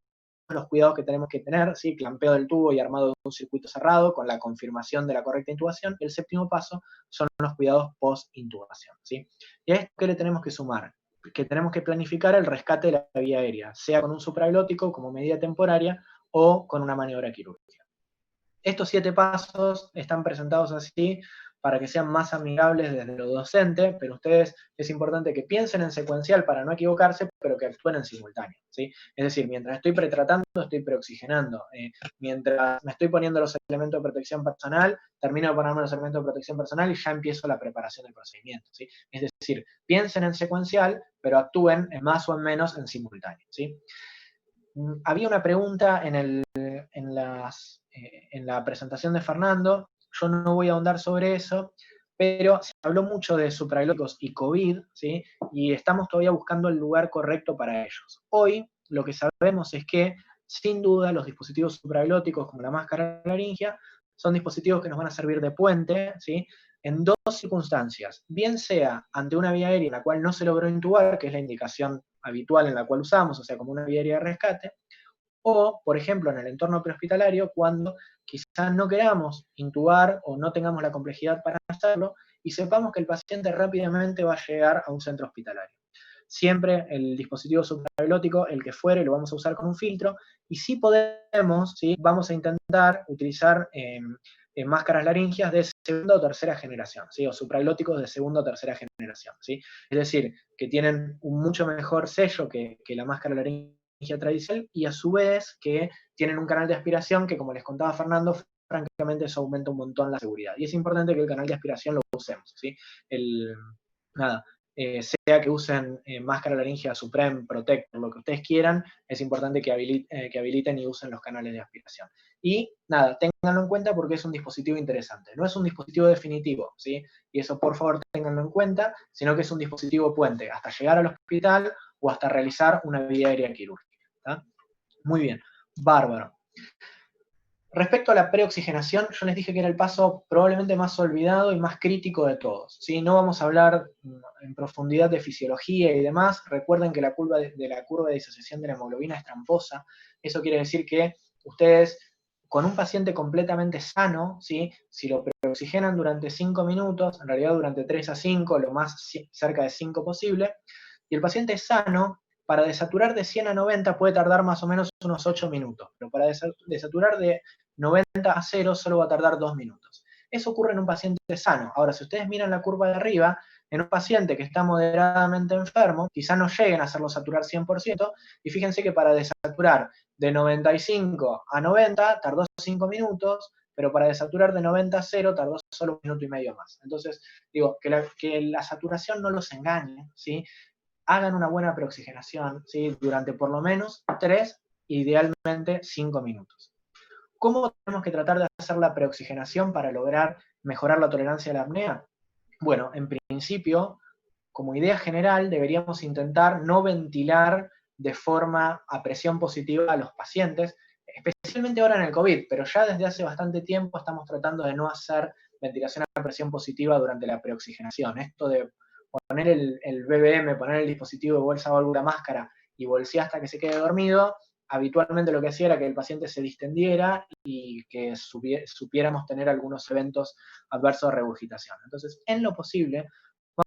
los cuidados que tenemos que tener, ¿sí? Clampeo del tubo y armado de un circuito cerrado, con la confirmación de la correcta intubación. El séptimo paso son los cuidados post-intubación, ¿sí? ¿Y a esto qué le tenemos que sumar? Que tenemos que planificar el rescate de la vía aérea, sea con un supraglótico como medida temporaria o con una maniobra quirúrgica. Estos 7 pasos están presentados así para que sean más amigables desde lo docente, pero ustedes es importante que piensen en secuencial para no equivocarse, pero que actúen en simultáneo, ¿sí? Es decir, mientras estoy pretratando, estoy preoxigenando. Mientras me estoy poniendo los elementos de protección personal, termino de ponerme los elementos de protección personal y ya empiezo la preparación del procedimiento, ¿sí? Es decir, piensen en secuencial, pero actúen en más o en menos en simultáneo, ¿sí? Había una pregunta en la presentación de Fernando, yo no voy a ahondar sobre eso, pero se habló mucho de supraglóticos y COVID, ¿sí? Y estamos todavía buscando el lugar correcto para ellos. Hoy lo que sabemos es que, sin duda, los dispositivos supraglóticos, como la máscara laringia, son dispositivos que nos van a servir de puente, ¿sí? En dos circunstancias, bien sea ante una vía aérea en la cual no se logró intubar, que es la indicación habitual en la cual usamos, o sea, como una vía aérea de rescate, o, por ejemplo, en el entorno prehospitalario, cuando quizás no queramos intubar o no tengamos la complejidad para hacerlo y sepamos que el paciente rápidamente va a llegar a un centro hospitalario. Siempre el dispositivo supraglótico, el que fuere, lo vamos a usar con un filtro, y si podemos, ¿sí? Vamos a intentar utilizar máscaras laringias de segunda o tercera generación, ¿sí? O supraglóticos de segunda o tercera generación, ¿sí? Es decir, que tienen un mucho mejor sello que la máscara laringia tradicional, y a su vez que tienen un canal de aspiración que, como les contaba Fernando, francamente eso aumenta un montón la seguridad. Y es importante que el canal de aspiración lo usemos, ¿sí? Nada, sea que usen máscara laríngea Supreme, Protector, lo que ustedes quieran, es importante que habiliten y usen los canales de aspiración. Y nada, ténganlo en cuenta porque es un dispositivo interesante. No es un dispositivo definitivo, ¿sí? Y eso por favor ténganlo en cuenta, sino que es un dispositivo puente hasta llegar al hospital o hasta realizar una vía aérea quirúrgica. ¿Tá? Muy bien, bárbaro. Respecto a la preoxigenación, yo les dije que era el paso probablemente más olvidado y más crítico de todos, ¿sí? No vamos a hablar en profundidad de fisiología y demás. Recuerden que la curva de disociación de la hemoglobina es tramposa. Eso quiere decir que ustedes, con un paciente completamente sano, ¿sí? Si lo preoxigenan durante 5 minutos, en realidad durante 3 a 5, lo más cerca de 5 posible, y el paciente es sano, para desaturar de 100 a 90 puede tardar más o menos unos 8 minutos, pero para desaturar de 90 a 0 solo va a tardar 2 minutos. Eso ocurre en un paciente sano. Ahora, si ustedes miran la curva de arriba, en un paciente que está moderadamente enfermo, quizá no lleguen a hacerlo saturar 100%, y fíjense que para desaturar de 95 a 90 tardó 5 minutos, pero para desaturar de 90 a 0 tardó solo 1 minuto y medio más. Entonces, digo, que la saturación no los engañe, ¿sí? Hagan una buena preoxigenación, ¿sí? Durante por lo menos 3, idealmente 5 minutos. ¿Cómo tenemos que tratar de hacer la preoxigenación para lograr mejorar la tolerancia a la apnea? Bueno, en principio, como idea general, deberíamos intentar no ventilar de forma a presión positiva a los pacientes, especialmente ahora en el COVID, pero ya desde hace bastante tiempo estamos tratando de no hacer ventilación a presión positiva durante la preoxigenación. Esto de poner el BBM, poner el dispositivo de bolsa válvula máscara y bolsear hasta que se quede dormido, habitualmente lo que hacía era que el paciente se distendiera y que supiéramos tener algunos eventos adversos de regurgitación. Entonces, en lo posible,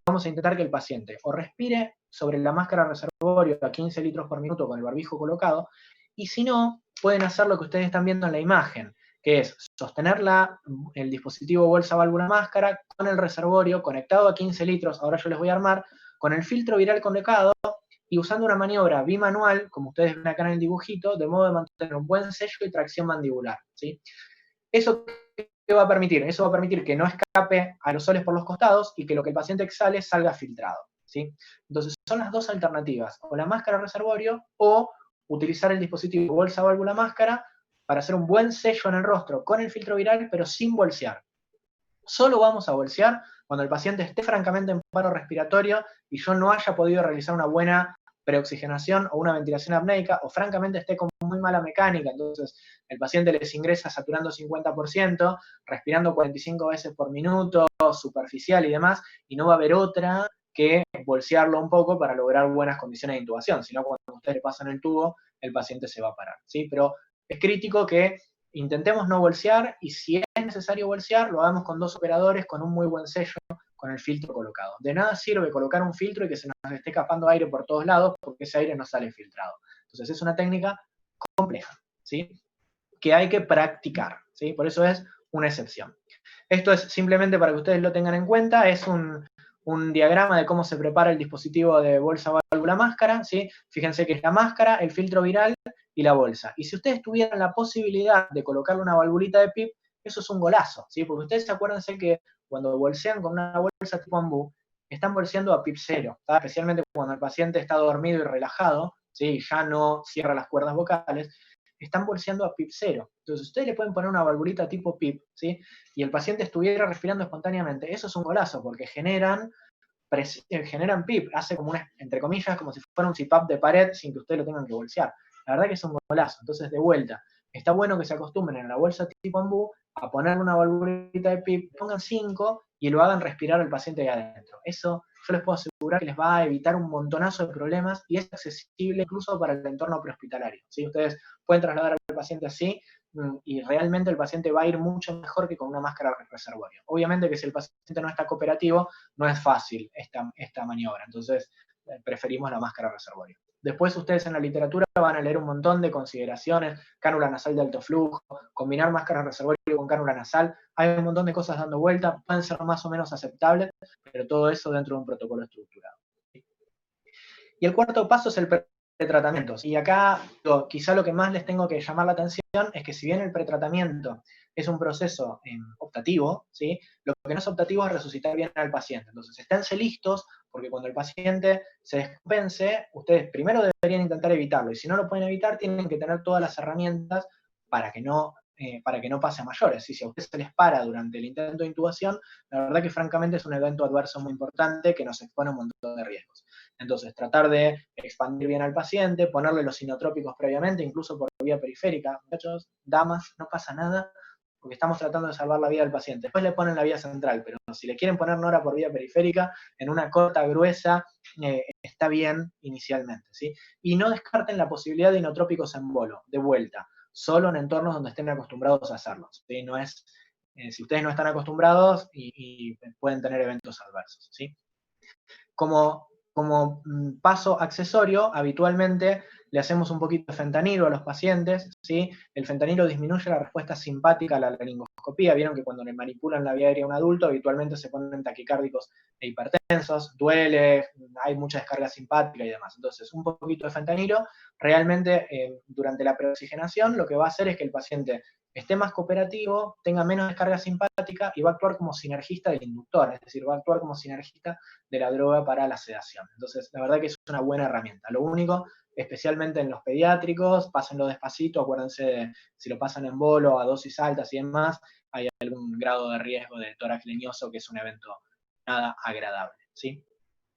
vamos a intentar que el paciente o respire sobre la máscara reservorio a 15 litros por minuto con el barbijo colocado, y si no, pueden hacer lo que ustedes están viendo en la imagen, que es sostener el dispositivo bolsa válvula máscara con el reservorio conectado a 15 litros, ahora yo les voy a armar, con el filtro viral colocado y usando una maniobra bimanual, como ustedes ven acá en el dibujito, de modo de mantener un buen sello y tracción mandibular, ¿sí? ¿Eso qué va a permitir? Eso va a permitir que no escape aerosoles por los costados y que lo que el paciente exhale salga filtrado, ¿sí? Entonces son las dos alternativas, o la máscara reservorio o utilizar el dispositivo bolsa válvula máscara para hacer un buen sello en el rostro con el filtro viral, pero sin bolsear. Solo vamos a bolsear cuando el paciente esté francamente en paro respiratorio y yo no haya podido realizar una buena preoxigenación o una ventilación apneica, o francamente esté con muy mala mecánica, entonces el paciente les ingresa saturando 50%, respirando 45 veces por minuto, superficial y demás, y no va a haber otra que bolsearlo un poco para lograr buenas condiciones de intubación, sino cuando ustedes le pasan el tubo, el paciente se va a parar, ¿sí? Pero es crítico que intentemos no bolsear, y si es necesario bolsear, lo hagamos con 2 operadores con un muy buen sello, con el filtro colocado. De nada sirve colocar un filtro y que se nos esté escapando aire por todos lados, porque ese aire no sale filtrado. Entonces es una técnica compleja, ¿sí? Que hay que practicar, ¿sí? Por eso es una excepción. Esto es simplemente para que ustedes lo tengan en cuenta, es un diagrama de cómo se prepara el dispositivo de bolsa válvula máscara, ¿sí? Fíjense que es la máscara, el filtro viral y la bolsa. Y si ustedes tuvieran la posibilidad de colocarle una valvulita de PIP, eso es un golazo, ¿sí? Porque ustedes acuérdense que cuando bolsean con una bolsa tipo ambú, están bolseando a PIP 0, ¿tá? Especialmente cuando el paciente está dormido y relajado, ¿sí? Ya no cierra las cuerdas vocales, están bolseando a PIP 0. Entonces ustedes le pueden poner una valvulita tipo PIP, ¿sí? Y el paciente estuviera respirando espontáneamente. Eso es un golazo, porque generan PIP, hace como una, entre comillas, como si fuera un CPAP de pared sin que ustedes lo tengan que bolsear. La verdad que es un golazo. Entonces, de vuelta, está bueno que se acostumbren en la bolsa tipo ambú a poner una valvulita de PIP, pongan 5 y lo hagan respirar al paciente ahí adentro. Eso yo les puedo asegurar que les va a evitar un montonazo de problemas y es accesible incluso para el entorno prehospitalario, ¿sí? Ustedes pueden trasladar al paciente así y realmente el paciente va a ir mucho mejor que con una máscara reservorio. Obviamente que si el paciente no está cooperativo, no es fácil esta maniobra, entonces preferimos la máscara reservorio. Después ustedes en la literatura van a leer un montón de consideraciones, cánula nasal de alto flujo, combinar máscara reservorio con cánula nasal, hay un montón de cosas dando vuelta, pueden ser más o menos aceptables, pero todo eso dentro de un protocolo estructurado. Y el cuarto paso es el pretratamiento. Y acá quizá lo que más les tengo que llamar la atención es que si bien el pretratamiento es un proceso optativo, ¿sí? Lo que no es optativo es resucitar bien al paciente. Entonces, esténse listos, porque cuando el paciente se descompense, ustedes primero deberían intentar evitarlo, y si no lo pueden evitar, tienen que tener todas las herramientas para que no pase a mayores. Si a ustedes se les para durante el intento de intubación, la verdad que francamente es un evento adverso muy importante que nos expone a un montón de riesgos. Entonces, tratar de expandir bien al paciente, ponerle los inotrópicos previamente, incluso por vía periférica. Muchachos, damas, no pasa nada, porque estamos tratando de salvar la vida del paciente. Después le ponen la vía central, pero si le quieren poner nora por vía periférica, en una corta, gruesa, está bien inicialmente, ¿sí? Y no descarten la posibilidad de inotrópicos en bolo, de vuelta, solo en entornos donde estén acostumbrados a hacerlos, ¿sí? No es, si ustedes no están acostumbrados y pueden tener eventos adversos, ¿sí? Como paso accesorio, habitualmente le hacemos un poquito de fentanilo a los pacientes, ¿sí? El fentanilo disminuye la respuesta simpática a la laringoscopía. Vieron que cuando le manipulan la vía aérea a un adulto, habitualmente se ponen taquicárdicos e hipertensos, duele, hay mucha descarga simpática y demás. Entonces, un poquito de fentanilo, realmente durante la preoxigenación, lo que va a hacer es que el paciente esté más cooperativo, tenga menos descarga simpática y va a actuar como sinergista del inductor, es decir, va a actuar como sinergista de la droga para la sedación. Entonces, la verdad que es una buena herramienta. Lo único, especialmente en los pediátricos, pásenlo despacito, acuérdense de si lo pasan en bolo, a dosis altas y demás, hay algún grado de riesgo de tórax leñoso que es un evento nada agradable, ¿sí?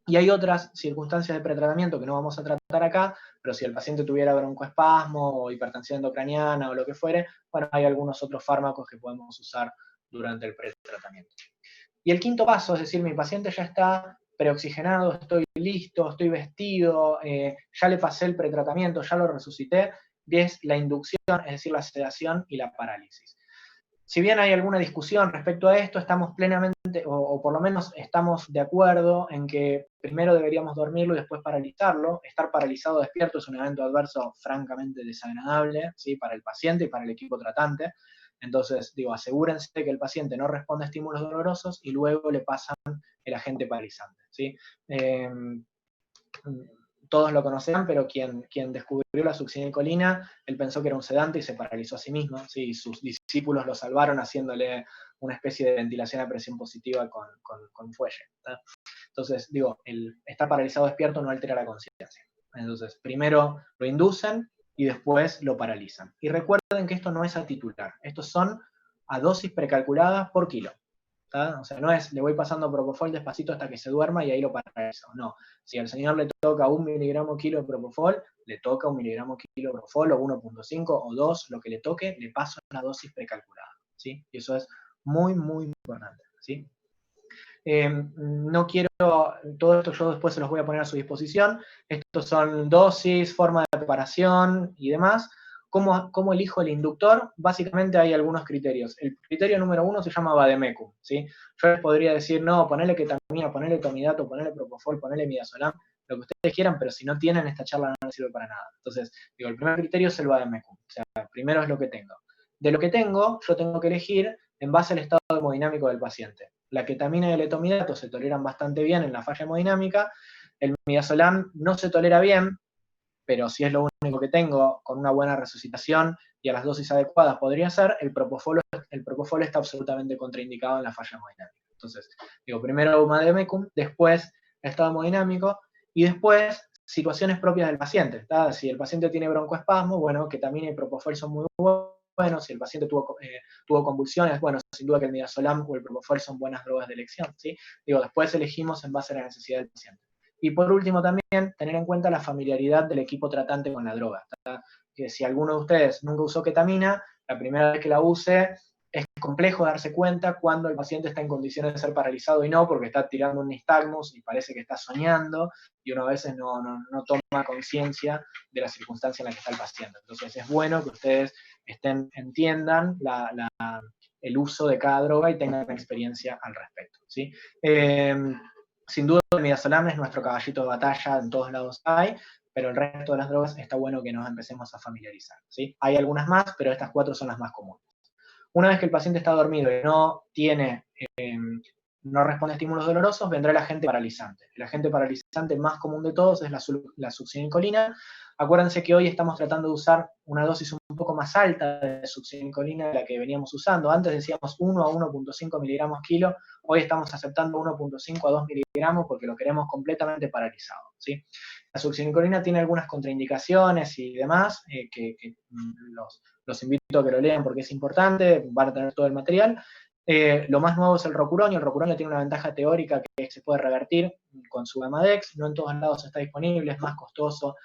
Y hay otras circunstancias de pretratamiento que no vamos a tratar acá, pero si el paciente tuviera broncoespasmo o hipertensión endocraniana o lo que fuere, bueno, hay algunos otros fármacos que podemos usar durante el pretratamiento. Y el quinto paso, es decir, mi paciente ya está preoxigenado, estoy listo, estoy vestido, ya le pasé el pretratamiento, ya lo resucité, y es la inducción, es decir, la sedación y la parálisis. Si bien hay alguna discusión respecto a esto, estamos plenamente, o por lo menos estamos de acuerdo en que primero deberíamos dormirlo y después paralizarlo. Estar paralizado despierto es un evento adverso francamente desagradable, ¿sí? Para el paciente y para el equipo tratante. Entonces, digo, asegúrense de que el paciente no responde a estímulos dolorosos y luego le pasan el agente paralizante, ¿sí? Todos lo conocerán, pero quien descubrió la succinilcolina, él pensó que era un sedante y se paralizó a sí mismo, ¿sí? Sus discípulos lo salvaron haciéndole una especie de ventilación a presión positiva con fuelle, ¿tá? Entonces, digo, el estar paralizado despierto no altera la conciencia. Entonces, primero lo inducen y después lo paralizan. Y recuerden que esto no es a titular, estos son a dosis precalculadas por kilo. ¿Tá? O sea, no es le voy pasando propofol despacito hasta que se duerma y ahí lo paralizo. No, si al señor le toca 1 miligramo kilo de propofol, le toca 1 miligramo kilo de propofol o 1.5 o 2, lo que le toque, le paso una dosis precalculada, ¿sí? Y eso es muy, muy importante, ¿sí? No quiero, todo esto yo después se los voy a poner a su disposición. Estos son dosis, forma de preparación y demás. ¿Cómo elijo el inductor? Básicamente hay algunos criterios. El criterio número 1 se llama vademecum, ¿sí? Yo les podría decir, no, ponele ketamina, ponele tomidato, ponele propofol, ponele midazolam, lo que ustedes quieran, pero si no tienen, esta charla no les sirve para nada. Entonces, digo, el primer criterio es el vademecum, o sea, primero es lo que tengo. De lo que tengo, yo tengo que elegir en base al estado hemodinámico del paciente. La ketamina y el etomidato se toleran bastante bien en la falla hemodinámica, el midazolam no se tolera bien, pero si es lo único que tengo, con una buena resucitación y a las dosis adecuadas podría ser, el propofol está absolutamente contraindicado en la falla hemodinámica. Entonces, digo, primero vademecum, después estado hemodinámico, y después situaciones propias del paciente, ¿tá? Si el paciente tiene broncoespasmo, bueno, ketamina y propofol son muy buenos. Si el paciente tuvo convulsiones, bueno, sin duda que el midazolam o el propofol son buenas drogas de elección, ¿sí? Digo, después elegimos en base a la necesidad del paciente. Y por último también, tener en cuenta la familiaridad del equipo tratante con la droga, ¿tá? Que si alguno de ustedes nunca usó ketamina, la primera vez que la use, es complejo darse cuenta cuando el paciente está en condiciones de ser paralizado y no, porque está tirando un nistagmus y parece que está soñando, y uno a veces no toma conciencia de la circunstancia en la que está el paciente. Entonces es bueno que ustedes entiendan el uso de cada droga y tengan experiencia al respecto, ¿sí? Sin duda el midazolam es nuestro caballito de batalla, en todos lados hay, pero el resto de las drogas está bueno que nos empecemos a familiarizar, ¿sí? Hay algunas más, pero estas 4 son las más comunes. Una vez que el paciente está dormido y no tiene no responde a estímulos dolorosos, vendrá el agente paralizante. El agente paralizante más común de todos es la succinilcolina. Acuérdense que hoy estamos tratando de usar una dosis un poco más alta de succinilcolina de la que veníamos usando. Antes decíamos 1 a 1.5 miligramos kilo, hoy estamos aceptando 1.5 a 2 miligramos porque lo queremos completamente paralizado, ¿sí? La succinilcolina tiene algunas contraindicaciones y demás, que los invito a que lo lean porque es importante, van a tener todo el material. Lo más nuevo es el rocuronio. El rocuronio tiene una ventaja teórica que se puede revertir con su Gamadex, no en todos lados está disponible, es más costoso.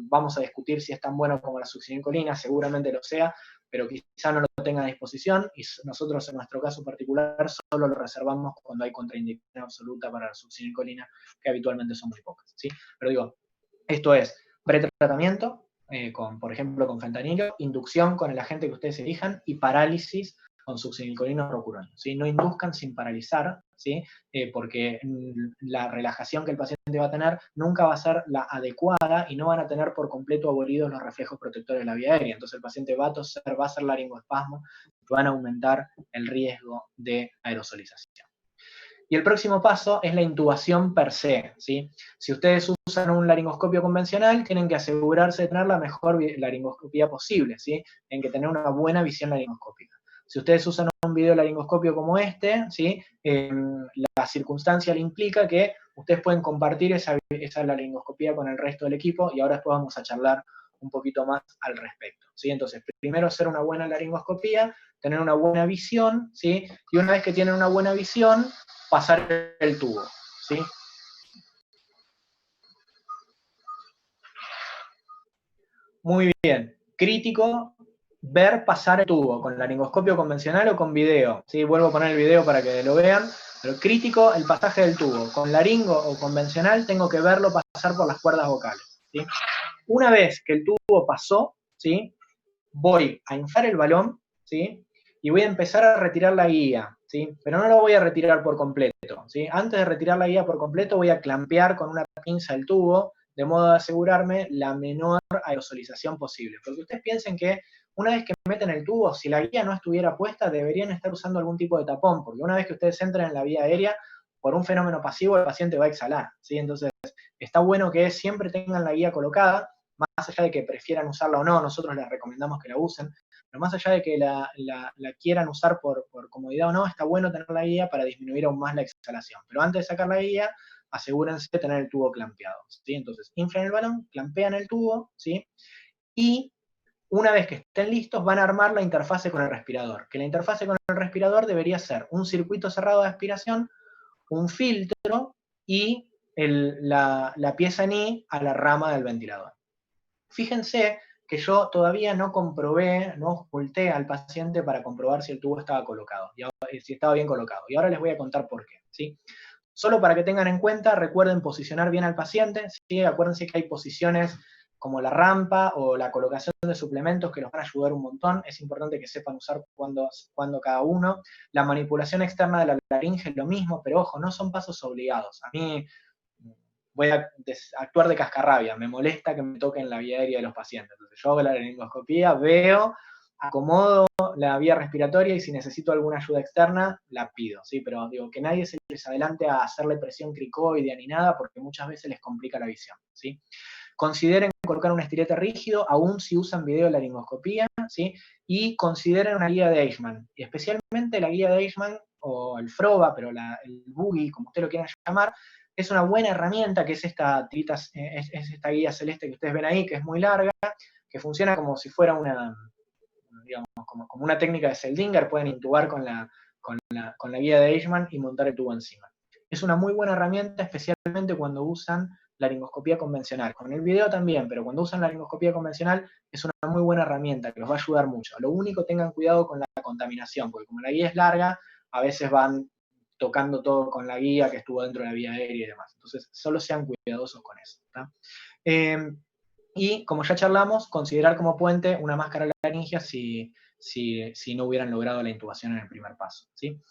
Vamos a discutir si es tan bueno como la succinilcolina, seguramente lo sea, pero quizá no lo tenga a disposición, y nosotros en nuestro caso particular solo lo reservamos cuando hay contraindicación absoluta para la succinilcolina, que habitualmente son muy pocas, ¿sí? Pero digo, esto es pretratamiento, por ejemplo con fentanilo, inducción con el agente que ustedes elijan, y parálisis con succinilcolina o rocuronio, ¿sí? No induzcan sin paralizar, ¿sí? Porque la relajación que el paciente va a tener nunca va a ser la adecuada y no van a tener por completo abolidos los reflejos protectores de la vía aérea. Entonces el paciente va a toser, va a hacer laringoespasmo, van a aumentar el riesgo de aerosolización. Y el próximo paso es la intubación per se, ¿sí? Si ustedes usan un laringoscopio convencional, tienen que asegurarse de tener la mejor laringoscopía posible, ¿sí? Tienen que tener una buena visión laringoscópica. Si ustedes usan un videolaringoscopio como este, ¿sí? La circunstancia le implica que ustedes pueden compartir esa laringoscopía con el resto del equipo, y ahora después vamos a charlar un poquito más al respecto, ¿sí? Entonces, primero hacer una buena laringoscopía, tener una buena visión, ¿sí? Y una vez que tienen una buena visión, pasar el tubo, ¿sí? Muy bien. Crítico, ver pasar el tubo con laringoscopio convencional o con video, ¿sí? Vuelvo a poner el video para que lo vean, pero crítico el pasaje del tubo. Con laringo o convencional tengo que verlo pasar por las cuerdas vocales, ¿sí? Una vez que el tubo pasó, ¿sí? Voy a inflar el balón, ¿sí? Y voy a empezar a retirar la guía, ¿sí? Pero no lo voy a retirar por completo, ¿sí? Antes de retirar la guía por completo voy a clampear con una pinza el tubo, de modo de asegurarme la menor aerosolización posible. Porque ustedes piensen que una vez que meten el tubo, si la guía no estuviera puesta, deberían estar usando algún tipo de tapón, porque una vez que ustedes entren en la vía aérea, por un fenómeno pasivo, el paciente va a exhalar, ¿sí? Entonces, está bueno que siempre tengan la guía colocada, más allá de que prefieran usarla o no, nosotros les recomendamos que la usen, pero más allá de que la quieran usar por comodidad o no, está bueno tener la guía para disminuir aún más la exhalación. Pero antes de sacar la guía, asegúrense de tener el tubo clampeado, ¿sí? Entonces, inflan el balón, clampean el tubo, ¿sí? Y una vez que estén listos, van a armar la interfase con el respirador, que la interfase con el respirador debería ser un circuito cerrado de aspiración, un filtro y la pieza NI a la rama del ventilador. Fíjense que yo todavía no comprobé, no oculté al paciente para comprobar si el tubo estaba colocado, si estaba bien colocado. Y ahora les voy a contar por qué, ¿sí? Solo para que tengan en cuenta, recuerden posicionar bien al paciente, ¿sí? Acuérdense que hay posiciones como la rampa o la colocación de suplementos que los van a ayudar un montón. Es importante que sepan usar cuando cada uno. La manipulación externa de la laringe es lo mismo, pero ojo, no son pasos obligados. A mí voy a actuar de cascarrabia, me molesta que me toquen la vía aérea de los pacientes. Entonces yo hago la laringoscopía, veo, acomodo la vía respiratoria y si necesito alguna ayuda externa, la pido, ¿sí? Pero digo, que nadie se les adelante a hacerle presión cricoidea ni nada, porque muchas veces les complica la visión, ¿sí? Consideren colocar un estilete rígido, aún si usan videolaringoscopía, ¿sí? Y consideren una guía de Eichmann, y especialmente la guía de Eichmann, o el FROBA, pero el buggy, como ustedes lo quieran llamar, es una buena herramienta, que es esta guía celeste que ustedes ven ahí, que es muy larga, que funciona como si fuera digamos, como una técnica de Seldinger, pueden intubar con la guía de Eichmann y montar el tubo encima. Es una muy buena herramienta, especialmente cuando usan laringoscopía convencional. Con el video también, pero cuando usan laringoscopía convencional es una muy buena herramienta que los va a ayudar mucho. Lo único, tengan cuidado con la contaminación, porque como la guía es larga, a veces van tocando todo con la guía que estuvo dentro de la vía aérea y demás. Entonces, solo sean cuidadosos con eso, ¿tá? Y como ya charlamos, considerar como puente una máscara laringia si no hubieran logrado la intubación en el primer paso, ¿sí?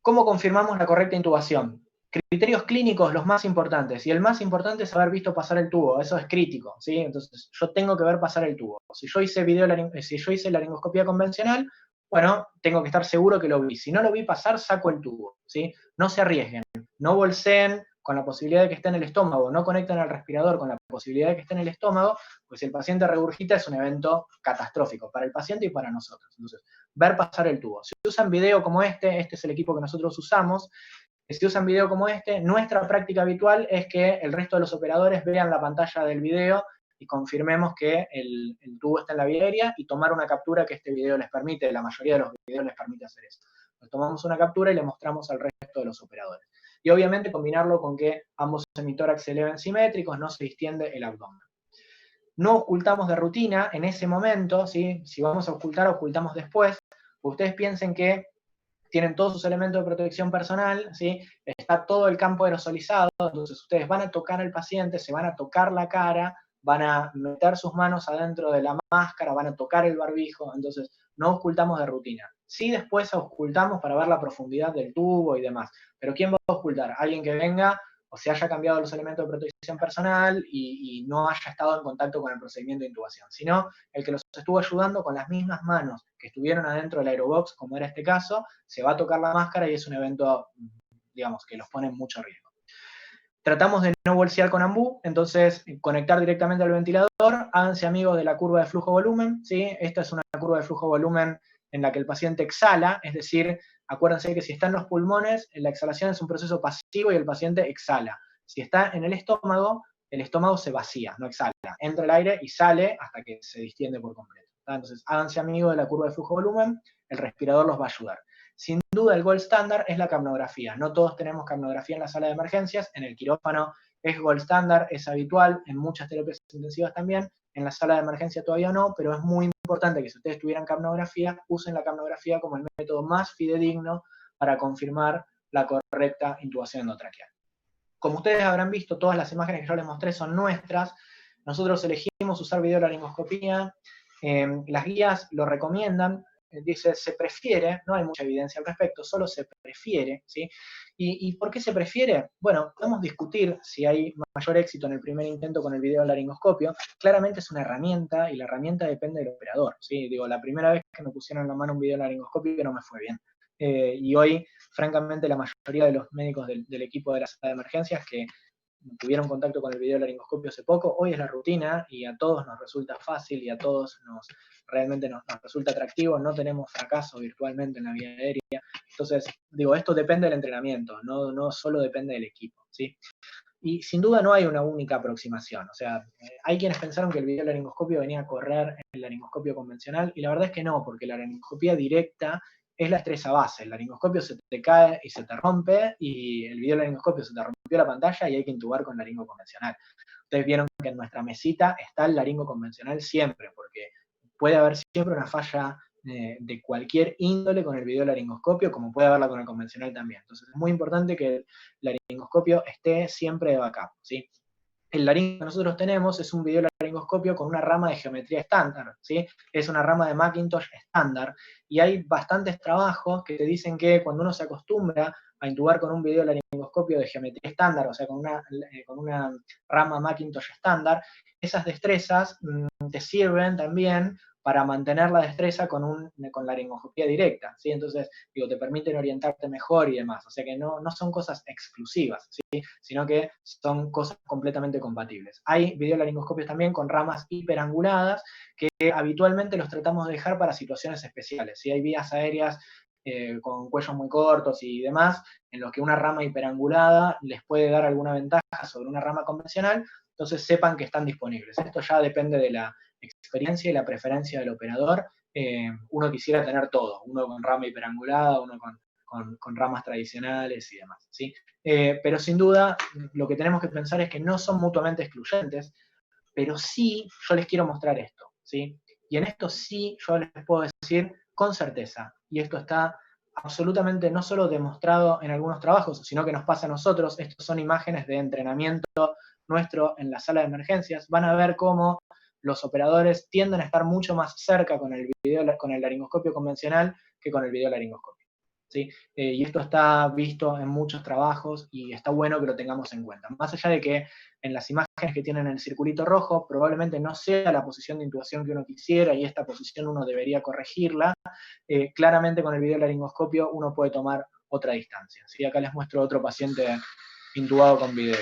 ¿Cómo confirmamos la correcta intubación? Criterios clínicos, los más importantes, y el más importante es haber visto pasar el tubo, eso es crítico, ¿sí? Entonces yo tengo que ver pasar el tubo. Si yo hice laringoscopía convencional, Bueno, tengo que estar seguro que lo vi. Si no lo vi pasar, saco el tubo, ¿sí? No se arriesguen, no bolseen con la posibilidad de que esté en el estómago, no conecten al respirador con la posibilidad de que esté en el estómago, pues si el paciente regurgita es un evento catastrófico para el paciente y para nosotros. Entonces, ver pasar el tubo. Si usan video como este es el equipo que nosotros usamos, si usan video como este, nuestra práctica habitual es que el resto de los operadores vean la pantalla del video y confirmemos que el tubo está en la vía aérea y tomar una captura que este video les permite, la mayoría de los videos les permite hacer eso. Nos tomamos una captura y le mostramos al resto de los operadores. Y obviamente combinarlo con que ambos hemitórax se eleven simétricos, no se distiende el abdomen. No ocultamos de rutina en ese momento, ¿sí? Si vamos a ocultar, ocultamos después. Ustedes piensen que tienen todos sus elementos de protección personal, ¿sí? Está todo el campo aerosolizado, entonces ustedes van a tocar al paciente, se van a tocar la cara, van a meter sus manos adentro de la máscara, van a tocar el barbijo, entonces no ocultamos de rutina. Sí, después ocultamos para ver la profundidad del tubo y demás, pero ¿quién va a ocultar? Alguien que venga o se haya cambiado los elementos de protección personal y no haya estado en contacto con el procedimiento de intubación, sino el que los estuvo ayudando con las mismas manos que estuvieron adentro del aerobox, como era este caso, se va a tocar la máscara y es un evento, digamos, que los pone en mucho riesgo. Tratamos de no bolsear con ambú, entonces conectar directamente al ventilador, háganse amigos de la curva de flujo-volumen, ¿sí? Esta es una curva de flujo-volumen en la que el paciente exhala, es decir, acuérdense que si está en los pulmones, la exhalación es un proceso pasivo y el paciente exhala. Si está en el estómago se vacía, no exhala. Entra el aire y sale hasta que se distiende por completo. Entonces, háganse amigos de la curva de flujo-volumen, el respirador los va a ayudar. Sin duda, el gold standard es la capnografía. No todos tenemos capnografía en la sala de emergencias, en el quirófano es gold standard, es habitual, en muchas terapias intensivas también, en la sala de emergencia todavía no, pero es muy importante que si ustedes tuvieran capnografía, usen la capnografía como el método más fidedigno para confirmar la correcta intubación endotraqueal. Como ustedes habrán visto, todas las imágenes que yo les mostré son nuestras. Nosotros elegimos usar videolaringoscopía. Las guías lo recomiendan. Dice, se prefiere, no hay mucha evidencia al respecto, solo se prefiere, ¿sí? ¿Y por qué se prefiere? Bueno, podemos discutir si hay mayor éxito en el primer intento con el videolaringoscopio. Claramente es una herramienta y la herramienta depende del operador, ¿sí? Digo, la primera vez que me pusieron en la mano un videolaringoscopio no me fue bien. Y hoy, francamente, la mayoría de los médicos del equipo de la sala de emergencias que tuvieron contacto con el videolaringoscopio hace poco, hoy es la rutina y a todos nos resulta fácil y a todos realmente nos resulta atractivo, no tenemos fracaso virtualmente en la vía aérea. Entonces, digo, esto depende del entrenamiento, no solo depende del equipo, ¿sí? Y sin duda no hay una única aproximación. O sea, hay quienes pensaron que el videolaringoscopio venía a correr el laringoscopio convencional, y la verdad es que no, porque la laringoscopía directa es la estresa base. El laringoscopio se te cae y se te rompe, y el videolaringoscopio se te rompió la pantalla y hay que intubar con laringo convencional. Ustedes vieron que en nuestra mesita está el laringo convencional siempre, porque puede haber siempre una falla de cualquier índole con el videolaringoscopio, como puede haberla con el convencional también. Entonces es muy importante que el laringoscopio esté siempre de backup, ¿sí? El laringo que nosotros tenemos es un videolaringoscopio con una rama de geometría estándar, ¿sí? Es una rama de Macintosh estándar, y hay bastantes trabajos que te dicen que cuando uno se acostumbra a intubar con un videolaringoscopio de geometría estándar, o sea, con una rama Macintosh estándar, esas destrezas te sirven también para mantener la destreza con laringoscopía directa, ¿sí? Entonces, digo, te permiten orientarte mejor y demás, o sea que no son cosas exclusivas, ¿sí? Sino que son cosas completamente compatibles. Hay videolaringoscopios también con ramas hiperanguladas que habitualmente los tratamos de dejar para situaciones especiales. Si hay vías aéreas con cuellos muy cortos y demás, en los que una rama hiperangulada les puede dar alguna ventaja sobre una rama convencional, entonces sepan que están disponibles. Esto ya depende de la experiencia y la preferencia del operador. Uno quisiera tener todo, uno con rama hiperangulada, uno con ramas tradicionales y demás, ¿sí? Pero sin duda, lo que tenemos que pensar es que no son mutuamente excluyentes, pero sí yo les quiero mostrar esto, ¿sí? Y en esto sí yo les puedo decir con certeza, y esto está absolutamente no solo demostrado en algunos trabajos, sino que nos pasa a nosotros. Estos son imágenes de entrenamiento nuestro en la sala de emergencias. Van a ver cómo los operadores tienden a estar mucho más cerca con el laringoscopio convencional que con el videolaringoscopio. ¿sí? Y esto está visto en muchos trabajos y está bueno que lo tengamos en cuenta. Más allá de que en las imágenes que tienen el circulito rojo probablemente no sea la posición de intubación que uno quisiera y esta posición uno debería corregirla, claramente con el videolaringoscopio uno puede tomar otra distancia, ¿sí? Acá les muestro otro paciente intubado con video.